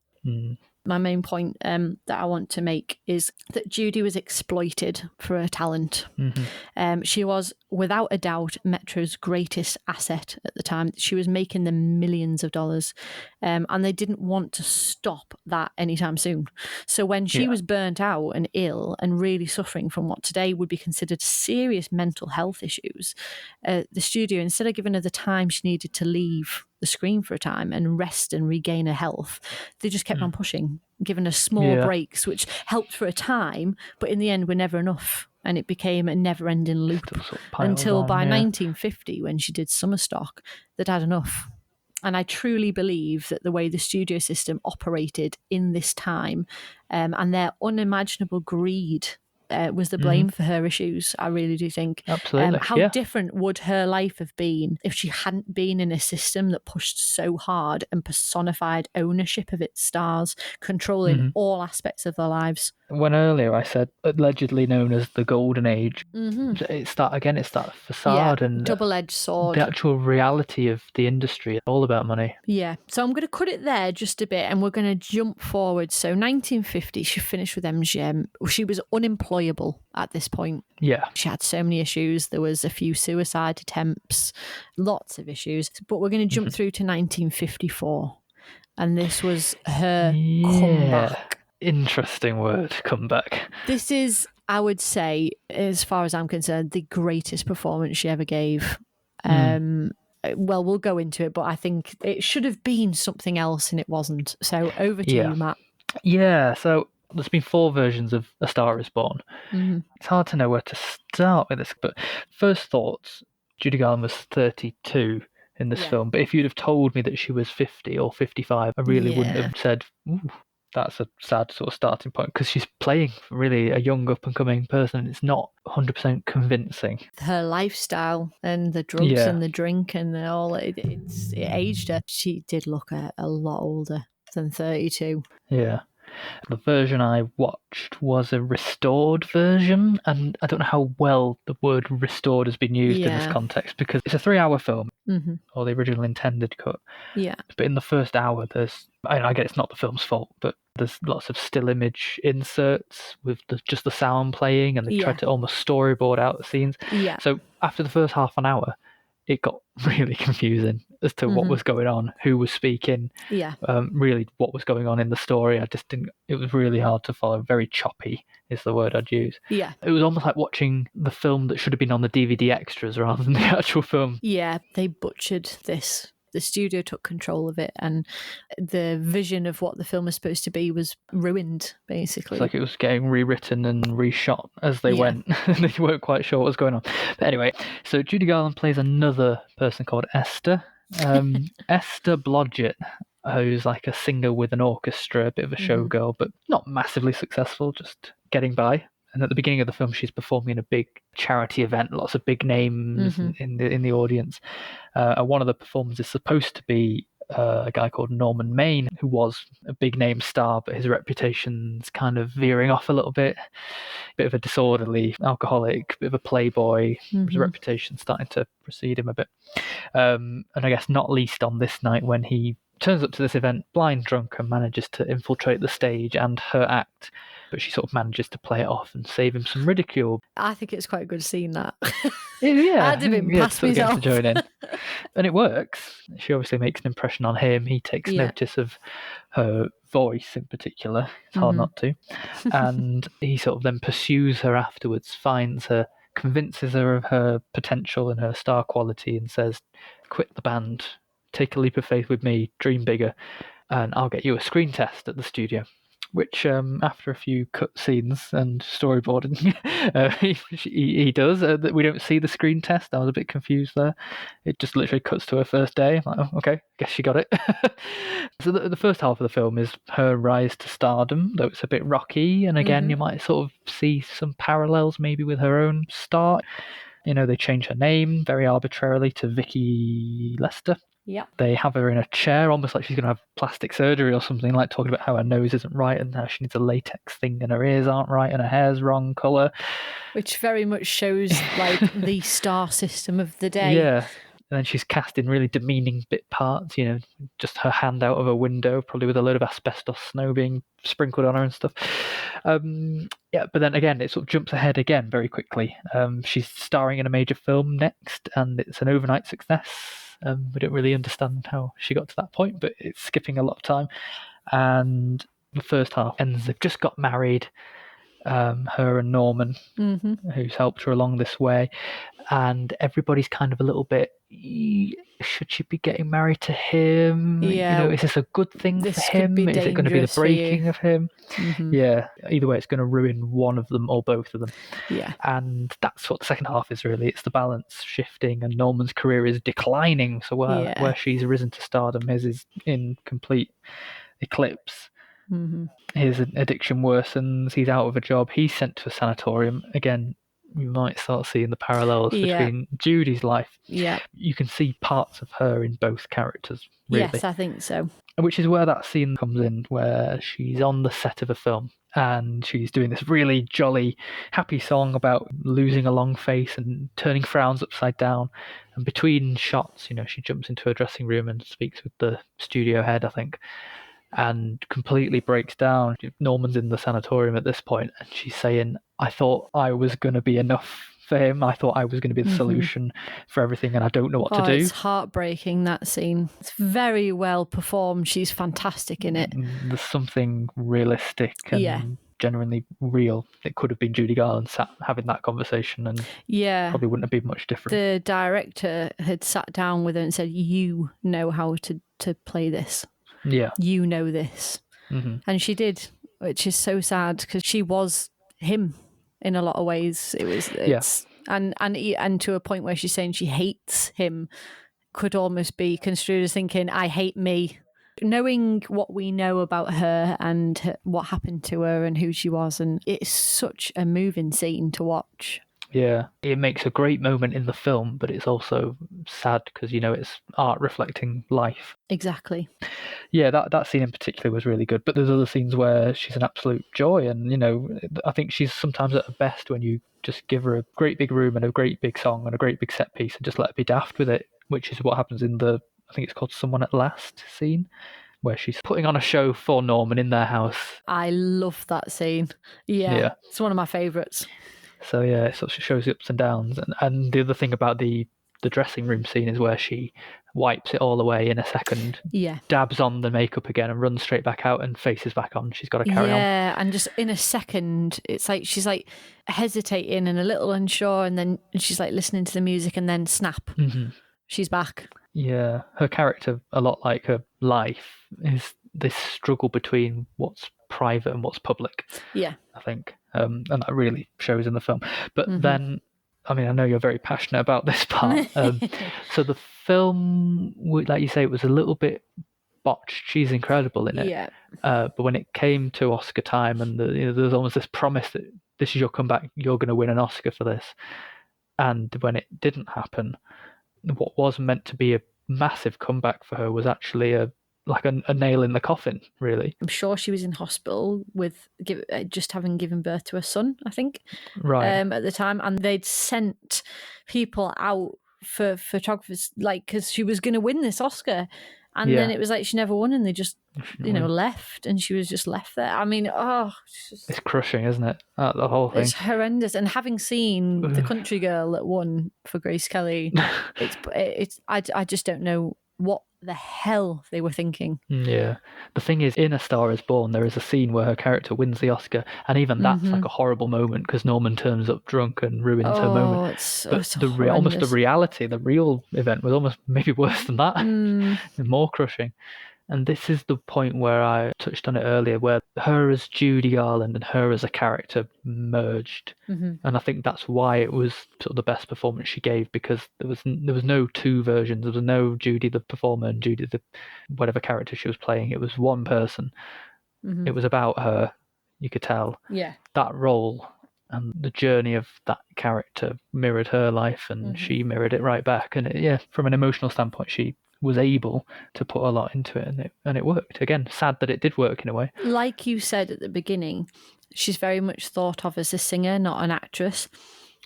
My main point that I want to make is that Judy was exploited for her talent. She was, without a doubt, Metro's greatest asset at the time. She was making them millions of dollars, and they didn't want to stop that anytime soon. So when she was burnt out and ill and really suffering from what today would be considered serious mental health issues, the studio, instead of giving her the time she needed to leave the screen for a time and rest and regain her health, they just kept on pushing, giving her small breaks, which helped for a time, but in the end were never enough. And it became a never-ending loop until by 1950, when she did Summer Stock, they'd had enough. And I truly believe that the way the studio system operated in this time and their unimaginable greed was the blame for her issues. I really do think. Absolutely. How different would her life have been if she hadn't been in a system that pushed so hard and personified ownership of its stars, controlling all aspects of their lives? When earlier I said allegedly known as the Golden Age, it's that facade and double-edged sword. The actual reality of the industry, all about money. Yeah, so I'm going to cut it there just a bit, and we're going to jump forward. So 1950, she finished with MGM. She was unemployable at this point. Yeah. She had so many issues. There was a few suicide attempts, lots of issues. But we're going to jump through to 1954, and this was her comeback. Interesting word, comeback. This is, I would say, as far as I'm concerned, the greatest performance she ever gave. Well, we'll go into it, but I think it should have been something else and it wasn't. So over to you, Matt. Yeah, so there's been 4 versions of A Star Is Born. It's hard to know where to start with this, but first thoughts, Judy Garland was 32 in this film, but if you'd have told me that she was 50 or 55, I really wouldn't have said, ooh, that's a sad sort of starting point, because she's playing really a young up-and-coming person, and it's not 100% convincing. Her lifestyle and the drugs and the drink and all, it aged her. She did look a lot older than 32. Yeah. The version I watched was a restored version, and I don't know how well the word restored has been used in this context, because it's a 3-hour film, or the original intended cut. Yeah. But in the first hour, I get it's not the film's fault, but there's lots of still image inserts with just the sound playing, and they tried to almost storyboard out the scenes. Yeah. So after the first half an hour, it got really confusing as to what was going on, who was speaking, really what was going on in the story. It was really hard to follow. Very choppy is the word I'd use. Yeah. It was almost like watching the film that should have been on the DVD extras rather than the actual film. Yeah, they butchered this. The studio took control of it, and the vision of what the film was supposed to be was ruined, basically. It's like it was getting rewritten and reshot as they went. They weren't quite sure what was going on. But anyway, so Judy Garland plays another person called Esther. Esther Blodgett, who's like a singer with an orchestra, a bit of a showgirl, but not massively successful, just getting by. And at the beginning of the film, she's performing in a big charity event, lots of big names in the audience. One of the performers is supposed to be a guy called Norman Maine, who was a big name star, but his reputation's kind of veering off a little bit. Bit of a disorderly alcoholic, bit of a playboy. His reputation's starting to precede him a bit. And I guess not least on this night, when he turns up to this event blind drunk and manages to infiltrate the stage and her act, but she sort of manages to play it off and save him some ridicule. I think it's quite good seeing that. Yeah, I'd have been past myself. To join in. And it works. She obviously makes an impression on him. He takes notice of her voice in particular. It's hard not to. And he sort of then pursues her afterwards, finds her, convinces her of her potential and her star quality, and says, quit the band, take a leap of faith with me, dream bigger, and I'll get you a screen test at the studio. which after a few cut scenes and storyboarding, he does. That we don't see the screen test. I was a bit confused there. It just literally cuts to her first day. I'm like, oh, okay, guess she got it. So the first half of the film is her rise to stardom, though it's a bit rocky. And again, you might sort of see some parallels maybe with her own start. You know, they change her name very arbitrarily to Vicky Lester. Yeah. They have her in a chair, almost like she's going to have plastic surgery or something, like talking about how her nose isn't right and how she needs a latex thing and her ears aren't right and her hair's wrong colour. Which very much shows like the star system of the day. Yeah. And then she's cast in really demeaning bit parts, you know, just her hand out of a window, probably with a load of asbestos snow being sprinkled on her and stuff. Yeah, but then again, it sort of jumps ahead again very quickly. She's starring in a major film next, and it's an overnight success. We don't really understand how she got to that point, but it's skipping a lot of time. And the first half ends, they've just got married, her and Norman, who's helped her along this way. And everybody's kind of a little bit, should she be getting married to him? Yeah. You know, is this a good thing This for could him? be Is it going to be the dangerous for you. breaking of him? Yeah. Either way, it's going to ruin one of them or both of them. Yeah. And that's what the second half is really. It's the balance shifting, and Norman's career is declining. So where she's risen to stardom, his is in complete eclipse. His addiction worsens. He's out of a job. He's sent to a sanatorium. Again, you might start seeing the parallels between Judy's life. Yeah. You can see parts of her in both characters, really. Yes, I think so. Which is where that scene comes in, where she's on the set of a film and she's doing this really jolly, happy song about losing a long face and turning frowns upside down. And between shots, you know, she jumps into her dressing room and speaks with the studio head, I think, and completely breaks down. Norman's in the sanatorium at this point, and she's saying, I thought I was going to be enough for him. I thought I was going to be the solution for everything, and I don't know what to do. It's heartbreaking, that scene. It's very well performed. She's fantastic in it. There's something realistic and genuinely real. It could have been Judy Garland sat having that conversation, and probably wouldn't have been much different. The director had sat down with her and said, you know how to play this. Yeah. You know this. And she did, which is so sad because she was him in a lot of ways. And to a point where she's saying she hates him could almost be construed as thinking, I hate me. Knowing what we know about her and what happened to her and who she was, and it's such a moving scene to watch. Yeah, it makes a great moment in the film, but it's also sad because, you know, it's art reflecting life. Exactly. Yeah, that scene in particular was really good. But there's other scenes where she's an absolute joy. And, you know, I think she's sometimes at her best when you just give her a great big room and a great big song and a great big set piece and just let her be daft with it, which is what happens in the, I think it's called Someone at Last scene, where she's putting on a show for Norman in their house. I love that scene. Yeah. It's one of my favourites. So yeah, it sort of shows the ups and downs. And the other thing about the dressing room scene is where she wipes it all away in a second, dabs on the makeup again and runs straight back out and faces back on. She's got to carry on. Yeah, and just in a second, it's like she's like hesitating and a little unsure, and then she's like listening to the music, and then snap, she's back. Yeah, her character, a lot like her life, is this struggle between what's private and what's public. Yeah, I think. And that really shows in the film. But then, I mean, I know you're very passionate about this part. So the film, like you say, it was a little bit botched. She's incredible in it. Yeah. But when it came to Oscar time, and there was almost this promise that this is your comeback, you're going to win an Oscar for this. And when it didn't happen, what was meant to be a massive comeback for her was actually a nail in the coffin, really. I'm sure she was in hospital with just having given birth to a son, I think, right, at the time. And they'd sent people out for photographers, like, because she was going to win this Oscar. And then it was like she never won, and they just, left, and she was just left there. I mean, it's crushing, isn't it? The whole thing. It's horrendous. And having seen the country girl that won for Grace Kelly, I just don't know what the hell they were thinking. Yeah. The thing is, in A Star Is Born, there is a scene where her character wins the Oscar, and even that's like a horrible moment because Norman turns up drunk and ruins her moment. But almost the reality, the real event was almost maybe worse than that, and more crushing. And this is the point where I touched on it earlier, where her as Judy Garland and her as a character merged. Mm-hmm. And I think that's why it was sort of the best performance she gave, because there was no two versions. There was no Judy the performer and Judy the whatever character she was playing. It was one person. Mm-hmm. It was about her. You could tell Yeah. that role and the journey of that character mirrored her life, and she mirrored it right back. And from an emotional standpoint, she was able to put a lot into it, and it worked. Again, sad that it did work in a way. Like you said at the beginning, she's very much thought of as a singer, not an actress.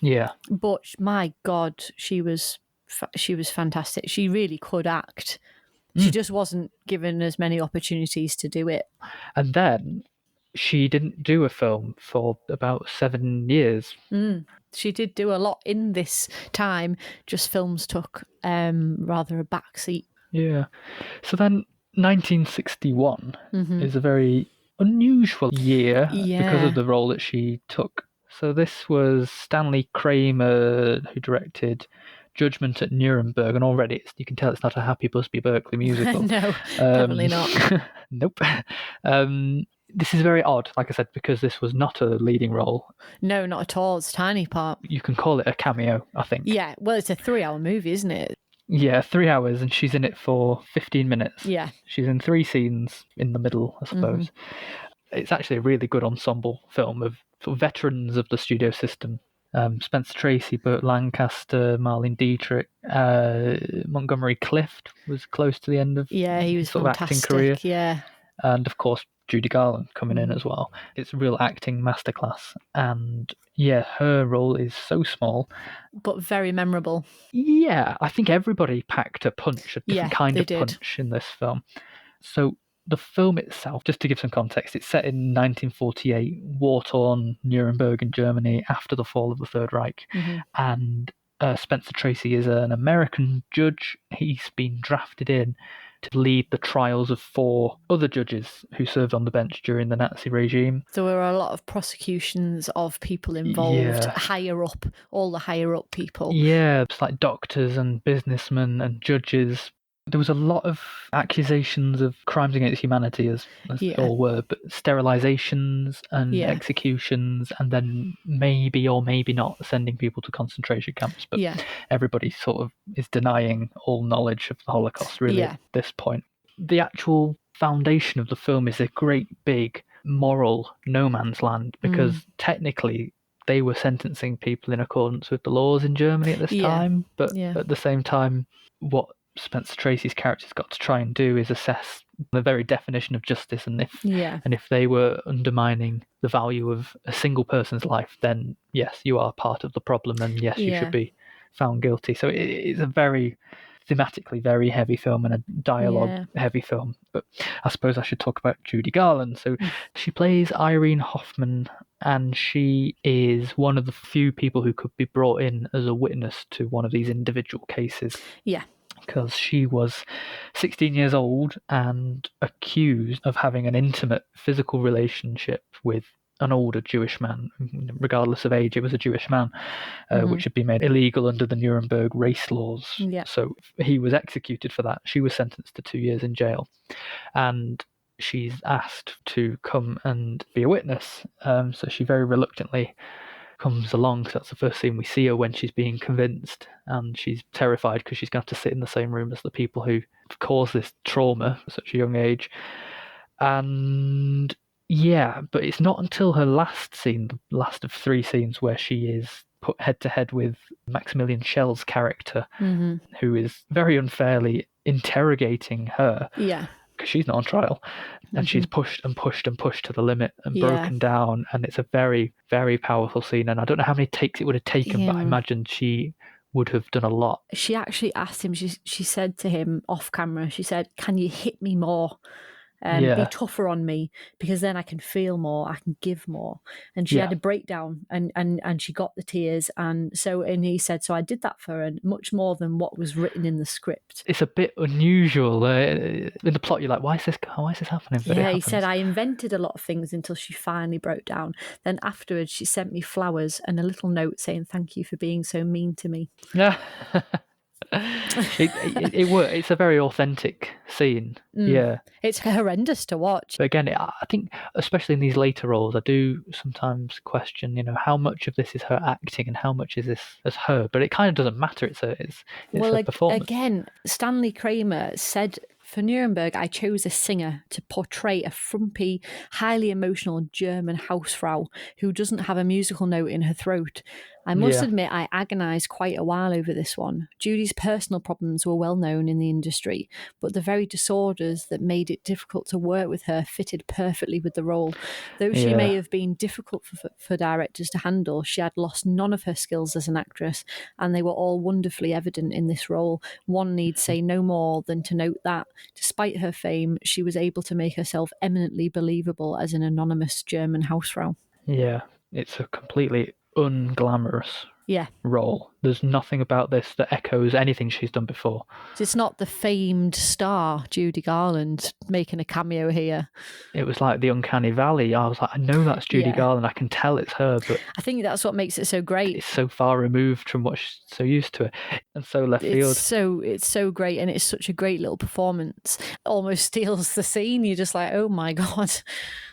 Yeah. But my God, she was fantastic. She really could act. She just wasn't given as many opportunities to do it. And then she didn't do a film for about 7 years. She did do a lot in this time, just films took rather a backseat. Yeah. So then 1961 is a very unusual year because of the role that she took. So this was Stanley Kramer, who directed Judgment at Nuremberg, and already you can tell it's not a Happy Busby Berkeley musical. No, definitely not. Nope. This is very odd, like I said, because this was not a leading role. No, not at all. It's a tiny part. You can call it a cameo, I think. Yeah, well, it's a 3-hour movie, isn't it? Yeah, 3 hours, and she's in it for 15 minutes. Yeah. She's in 3 scenes in the middle, I suppose. It's actually a really good ensemble film of sort of veterans of the studio system. Spencer Tracy, Burt Lancaster, Marlene Dietrich, Montgomery Clift was close to the end of he was sort of fantastic. acting career. Yeah. And of course, Judy Garland coming in as well. It's a real acting masterclass. And her role is so small, but very memorable. Yeah, I think everybody packed a punch, a different kind of punch in this film. So the film itself, just to give some context, it's set in 1948, war-torn Nuremberg in Germany after the fall of the Third Reich. And Spencer Tracy is an American judge. He's been drafted in to lead the trials of 4 other judges who served on the bench during the Nazi regime. There were a lot of prosecutions of people involved, higher up, all the higher up people. Yeah, it's like doctors and businessmen and judges. There was a lot of accusations of crimes against humanity, as they all were, but sterilizations and executions, and then maybe or maybe not sending people to concentration camps. But everybody sort of is denying all knowledge of the Holocaust, really, at this point. The actual foundation of the film is a great big moral no man's land, because technically they were sentencing people in accordance with the laws in Germany at this time, but at the same time, what Spencer Tracy's character's got to try and do is assess the very definition of justice, and if they were undermining the value of a single person's life, then yes, you are part of the problem, and yes, you should be found guilty. So it's a very thematically very heavy film and a dialogue heavy film. But I suppose I should talk about Judy Garland. So she plays Irene Hoffman, and she is one of the few people who could be brought in as a witness to one of these individual cases. Yeah. Because she was 16 years old and accused of having an intimate physical relationship with an older Jewish man. Regardless of age, it was a Jewish man, which had been made illegal under the Nuremberg race laws. Yeah. So he was executed for that. She was sentenced to 2 years in jail. And she's asked to come and be a witness. So she very reluctantly comes along, because that's the first scene we see her when she's being convinced, and she's terrified because she's going to have to sit in the same room as the people who caused this trauma at such a young age. And but it's not until her last scene, the last of 3 scenes, where she is put head to head with Maximilian Schell's character, who is very unfairly interrogating her. Because she's not on trial, and she's pushed and pushed and pushed to the limit and broken down, and it's a very, very powerful scene. And I don't know how many takes it would have taken, but I imagine she would have done a lot. She actually asked him, she said to him off camera, she said, "Can you hit me more? Be tougher on me, because then I can feel more, I can give more." And she had a breakdown, and she got the tears, and he said, so I did that for her, much more than what was written in the script. It's a bit unusual in the plot. You're like, why is this happening? But he said, I invented a lot of things until she finally broke down. Then afterwards, she sent me flowers and a little note saying, "Thank you for being so mean to me." Yeah. It's a very authentic scene. Yeah. It's horrendous to watch. But again, I think, especially in these later roles, I do sometimes question, how much of this is her acting and how much is this as her. But it kind of doesn't matter. It's her performance. Again, Stanley Kramer said, for Nuremberg, I chose a singer to portray a frumpy, highly emotional German Hausfrau who doesn't have a musical note in her throat. I must admit, I agonised quite a while over this one. Judy's personal problems were well known in the industry, but the very disorders that made it difficult to work with her fitted perfectly with the role. Though she may have been difficult for directors to handle, she had lost none of her skills as an actress, and they were all wonderfully evident in this role. One need say no more than to note that, despite her fame, she was able to make herself eminently believable as an anonymous German Hausfrau. Yeah, it's a completely unglamorous role. There's nothing about this that echoes anything she's done before. It's not the famed star Judy Garland making a cameo here. It was like the Uncanny Valley. I was like, I know that's Judy Garland. I can tell it's her, but I think that's what makes it so great. It's so far removed from what she's so used to, and so left field. It's so great, and it's such a great little performance. It almost steals the scene. You're just like, oh my God.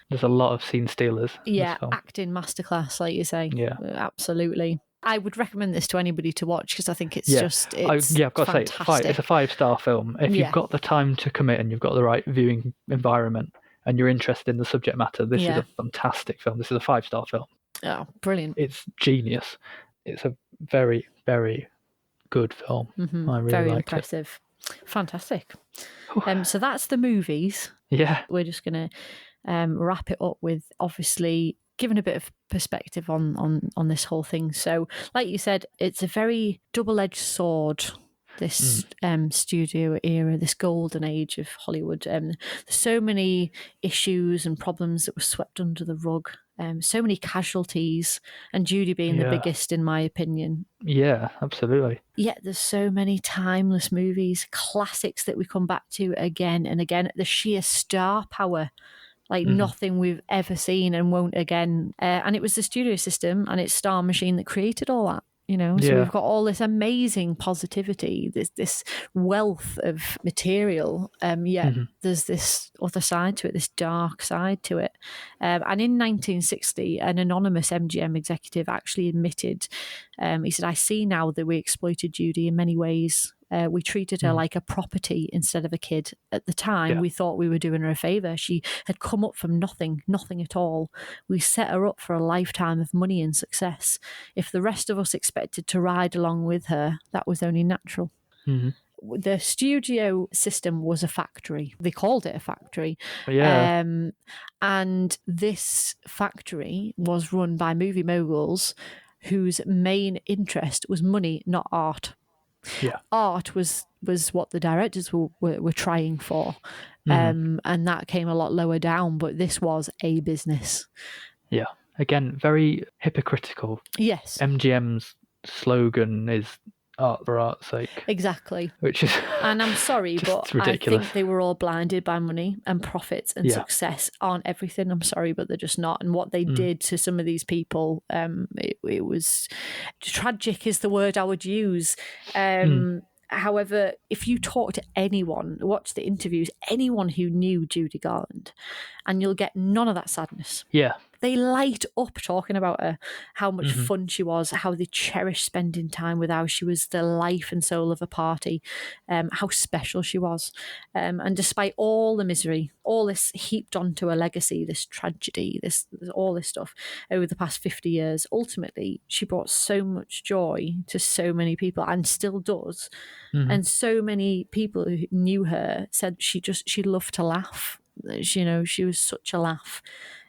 There's a lot of scene stealers. Yeah, acting masterclass, like you say. Yeah, absolutely. I would recommend this to anybody to watch because I think it's I've got fantastic. to say, it's a 5-star film. If you've got the time to commit and you've got the right viewing environment and you're interested in the subject matter, this is a fantastic film. This is a 5-star film. Oh, brilliant. It's genius. It's a very, very good film. Mm-hmm. I really very liked impressive. Fantastic. So that's the movies. Yeah. We're just going to wrap it up with obviously giving a bit of perspective on this whole thing. So, like you said, it's a very double-edged sword, this studio era, this golden age of Hollywood. There's so many issues and problems that were swept under the rug. So many casualties, and Judy being the biggest, in my opinion. Yeah, absolutely. Yet there's so many timeless movies, classics that we come back to again and again. The sheer star power, like nothing we've ever seen and won't again. And it was the studio system and its star machine that created all that. So we've got all this amazing positivity, this wealth of material, yet there's this other side to it, this dark side to it. And in 1960, an anonymous MGM executive actually admitted, he said, I see now that we exploited Judy in many ways. We treated her like a property instead of a kid. At the time, we thought we were doing her a favour. She had come up from nothing at all. We set her up for a lifetime of money and success. If the rest of us expected to ride along with her, that was only natural. Mm-hmm. The studio system was a factory. They called it a factory. Yeah. And this factory was run by movie moguls whose main interest was money, not art. Yeah, art was what the directors were trying for, and that came a lot lower down. But this was a business. Yeah, again, very hypocritical. Yes, MGM's slogan is art for art's sake. Exactly. Which is, and I'm sorry, but ridiculous. I think they were all blinded by money, and profits and success aren't everything. I'm sorry, but they're just not. And what they did to some of these people, it was tragic is the word I would use. However, if you talk to anyone, watch the interviews, anyone who knew Judy Garland, and you'll get none of that sadness. Yeah. They light up talking about her, how much fun she was, how they cherished spending time with her, how she was the life and soul of a party, how special she was. And despite all the misery, all this heaped onto her legacy, this tragedy, all this stuff over the past 50 years, ultimately, she brought so much joy to so many people and still does. And so many people who knew her said she loved to laugh. She was such a laugh.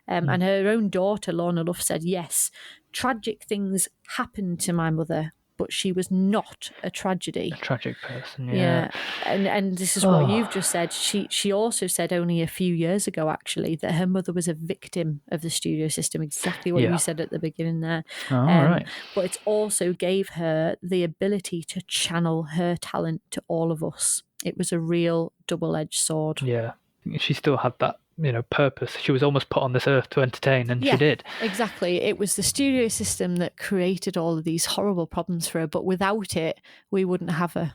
And her own daughter, Lorna Luff, said, yes, tragic things happened to my mother, but she was not a tragedy. A tragic person, yeah. And this is what you've just said. She also said only a few years ago, actually, that her mother was a victim of the studio system, exactly what you said at the beginning there. Right. But it also gave her the ability to channel her talent to all of us. It was a real double-edged sword. Yeah, she still had that purpose. She was almost put on this earth to entertain, and she did. Exactly. It was the studio system that created all of these horrible problems for her, but without it, we wouldn't have her.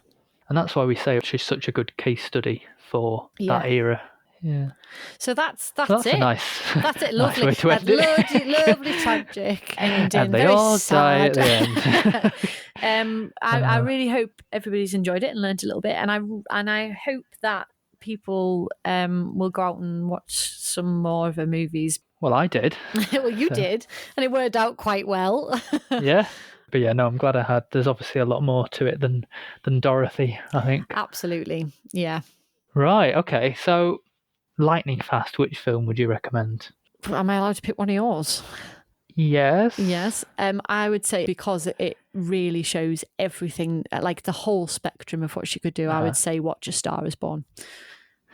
And that's why we say she's such a good case study for that era. Yeah. So that's So that's it. a nice, That's it. nice Lovely. way to end it. Lovely tragic ending. And they Very all die sad. at the end. I really hope everybody's enjoyed it and learned a little bit, and I hope that people will go out and watch some more of her movies. Well, I did. Well, you did, and it worked out quite well. Yeah. But yeah, no, I'm glad I had. There's obviously a lot more to it than Dorothy, I think. Absolutely. Yeah. Right, okay. So, lightning fast, which film would you recommend? Am I allowed to pick one of yours? Yes. Yes. I would say because it really shows everything, like the whole spectrum of what she could do, I would say Watch a Star Is Born.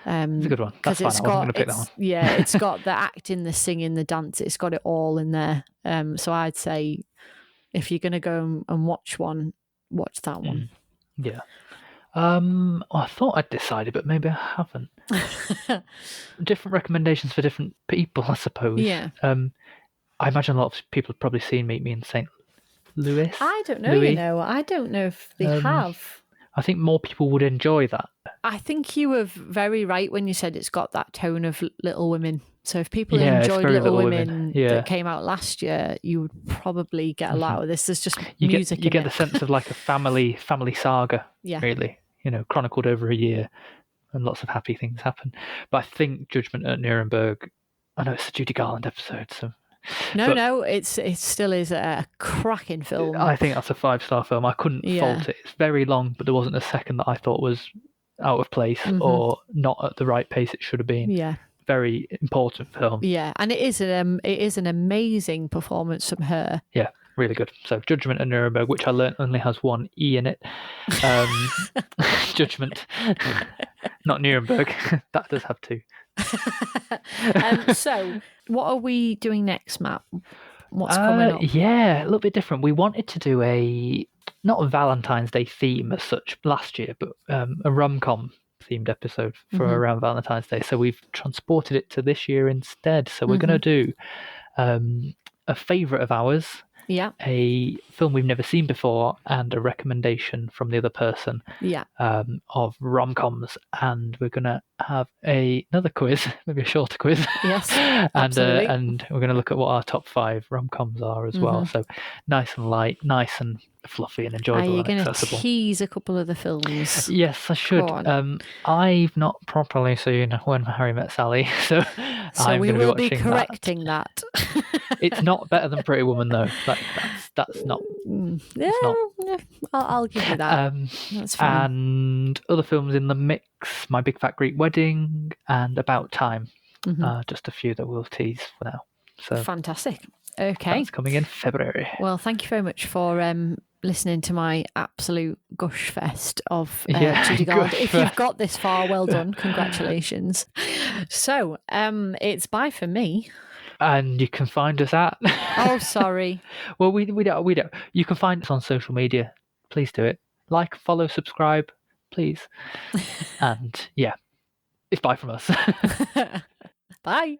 It's a good one. That's fine. I wasn't going to pick that one. Yeah, it's got the acting, the singing, the dance. It's got it all in there. So I'd say if you're going to go and watch one, watch that one. Yeah. I thought I'd decided, but maybe I haven't. Different recommendations for different people, I suppose. Yeah. I imagine a lot of people have probably seen Meet Me in St. Louis. I don't know, Louis. I don't know if they have. I think more people would enjoy that. I think you were very right when you said it's got that tone of Little Women. So if people Yeah, it's enjoyed very Little Little Women Women. Yeah. that came out last year, you would probably get a lot of this. There's just You music get in the it. sense of like a family saga, Yeah. really. Chronicled over a year, and lots of happy things happen. But I think Judgment at Nuremberg. I know it's a Judy Garland episode, so. No, it still is a cracking film. I think that's a 5-star film. I couldn't fault it. It's very long, but there wasn't a second that I thought was out of place or not at the right pace it should have been. Yeah. Very important film. Yeah, and it is an amazing performance from her. Yeah, really good. So Judgment at Nuremberg, which I learnt only has one E in it. Judgment, not Nuremberg. That does have two. So what are we doing next, Matt? What's coming up? Yeah, a little bit different. We wanted to do not a Valentine's Day theme as such last year, but a rom-com themed episode for around Valentine's Day. So we've transported it to this year instead. So we're going to do a favourite of ours, a film we've never seen before, and a recommendation from the other person of rom-coms. And we're going to have another quiz, maybe a shorter quiz. Yes, and we're going to look at what our top 5 rom-coms are as well. So nice and light, nice and fluffy and enjoyable. Are you going to tease a couple of the films? Yes, I should. I've not properly seen When Harry Met Sally, so I'm we going to will be watching be correcting that. It's not better than Pretty Woman, though. That's not. Yeah, I'll give you that. That's fine. And other films in the mix: My Big Fat Greek Wedding and About Time. Just a few that we'll tease for now. So fantastic. Okay, that's coming in February. Well, thank you very much for listening to my absolute gush fest of Judy Garland. If you've got this far, well done. Congratulations. So, it's bye for me. And you can find us at... Oh, sorry. Well, we don't. You can find us on social media. Please do it. Like, follow, subscribe, please. And yeah, it's bye from us. Bye.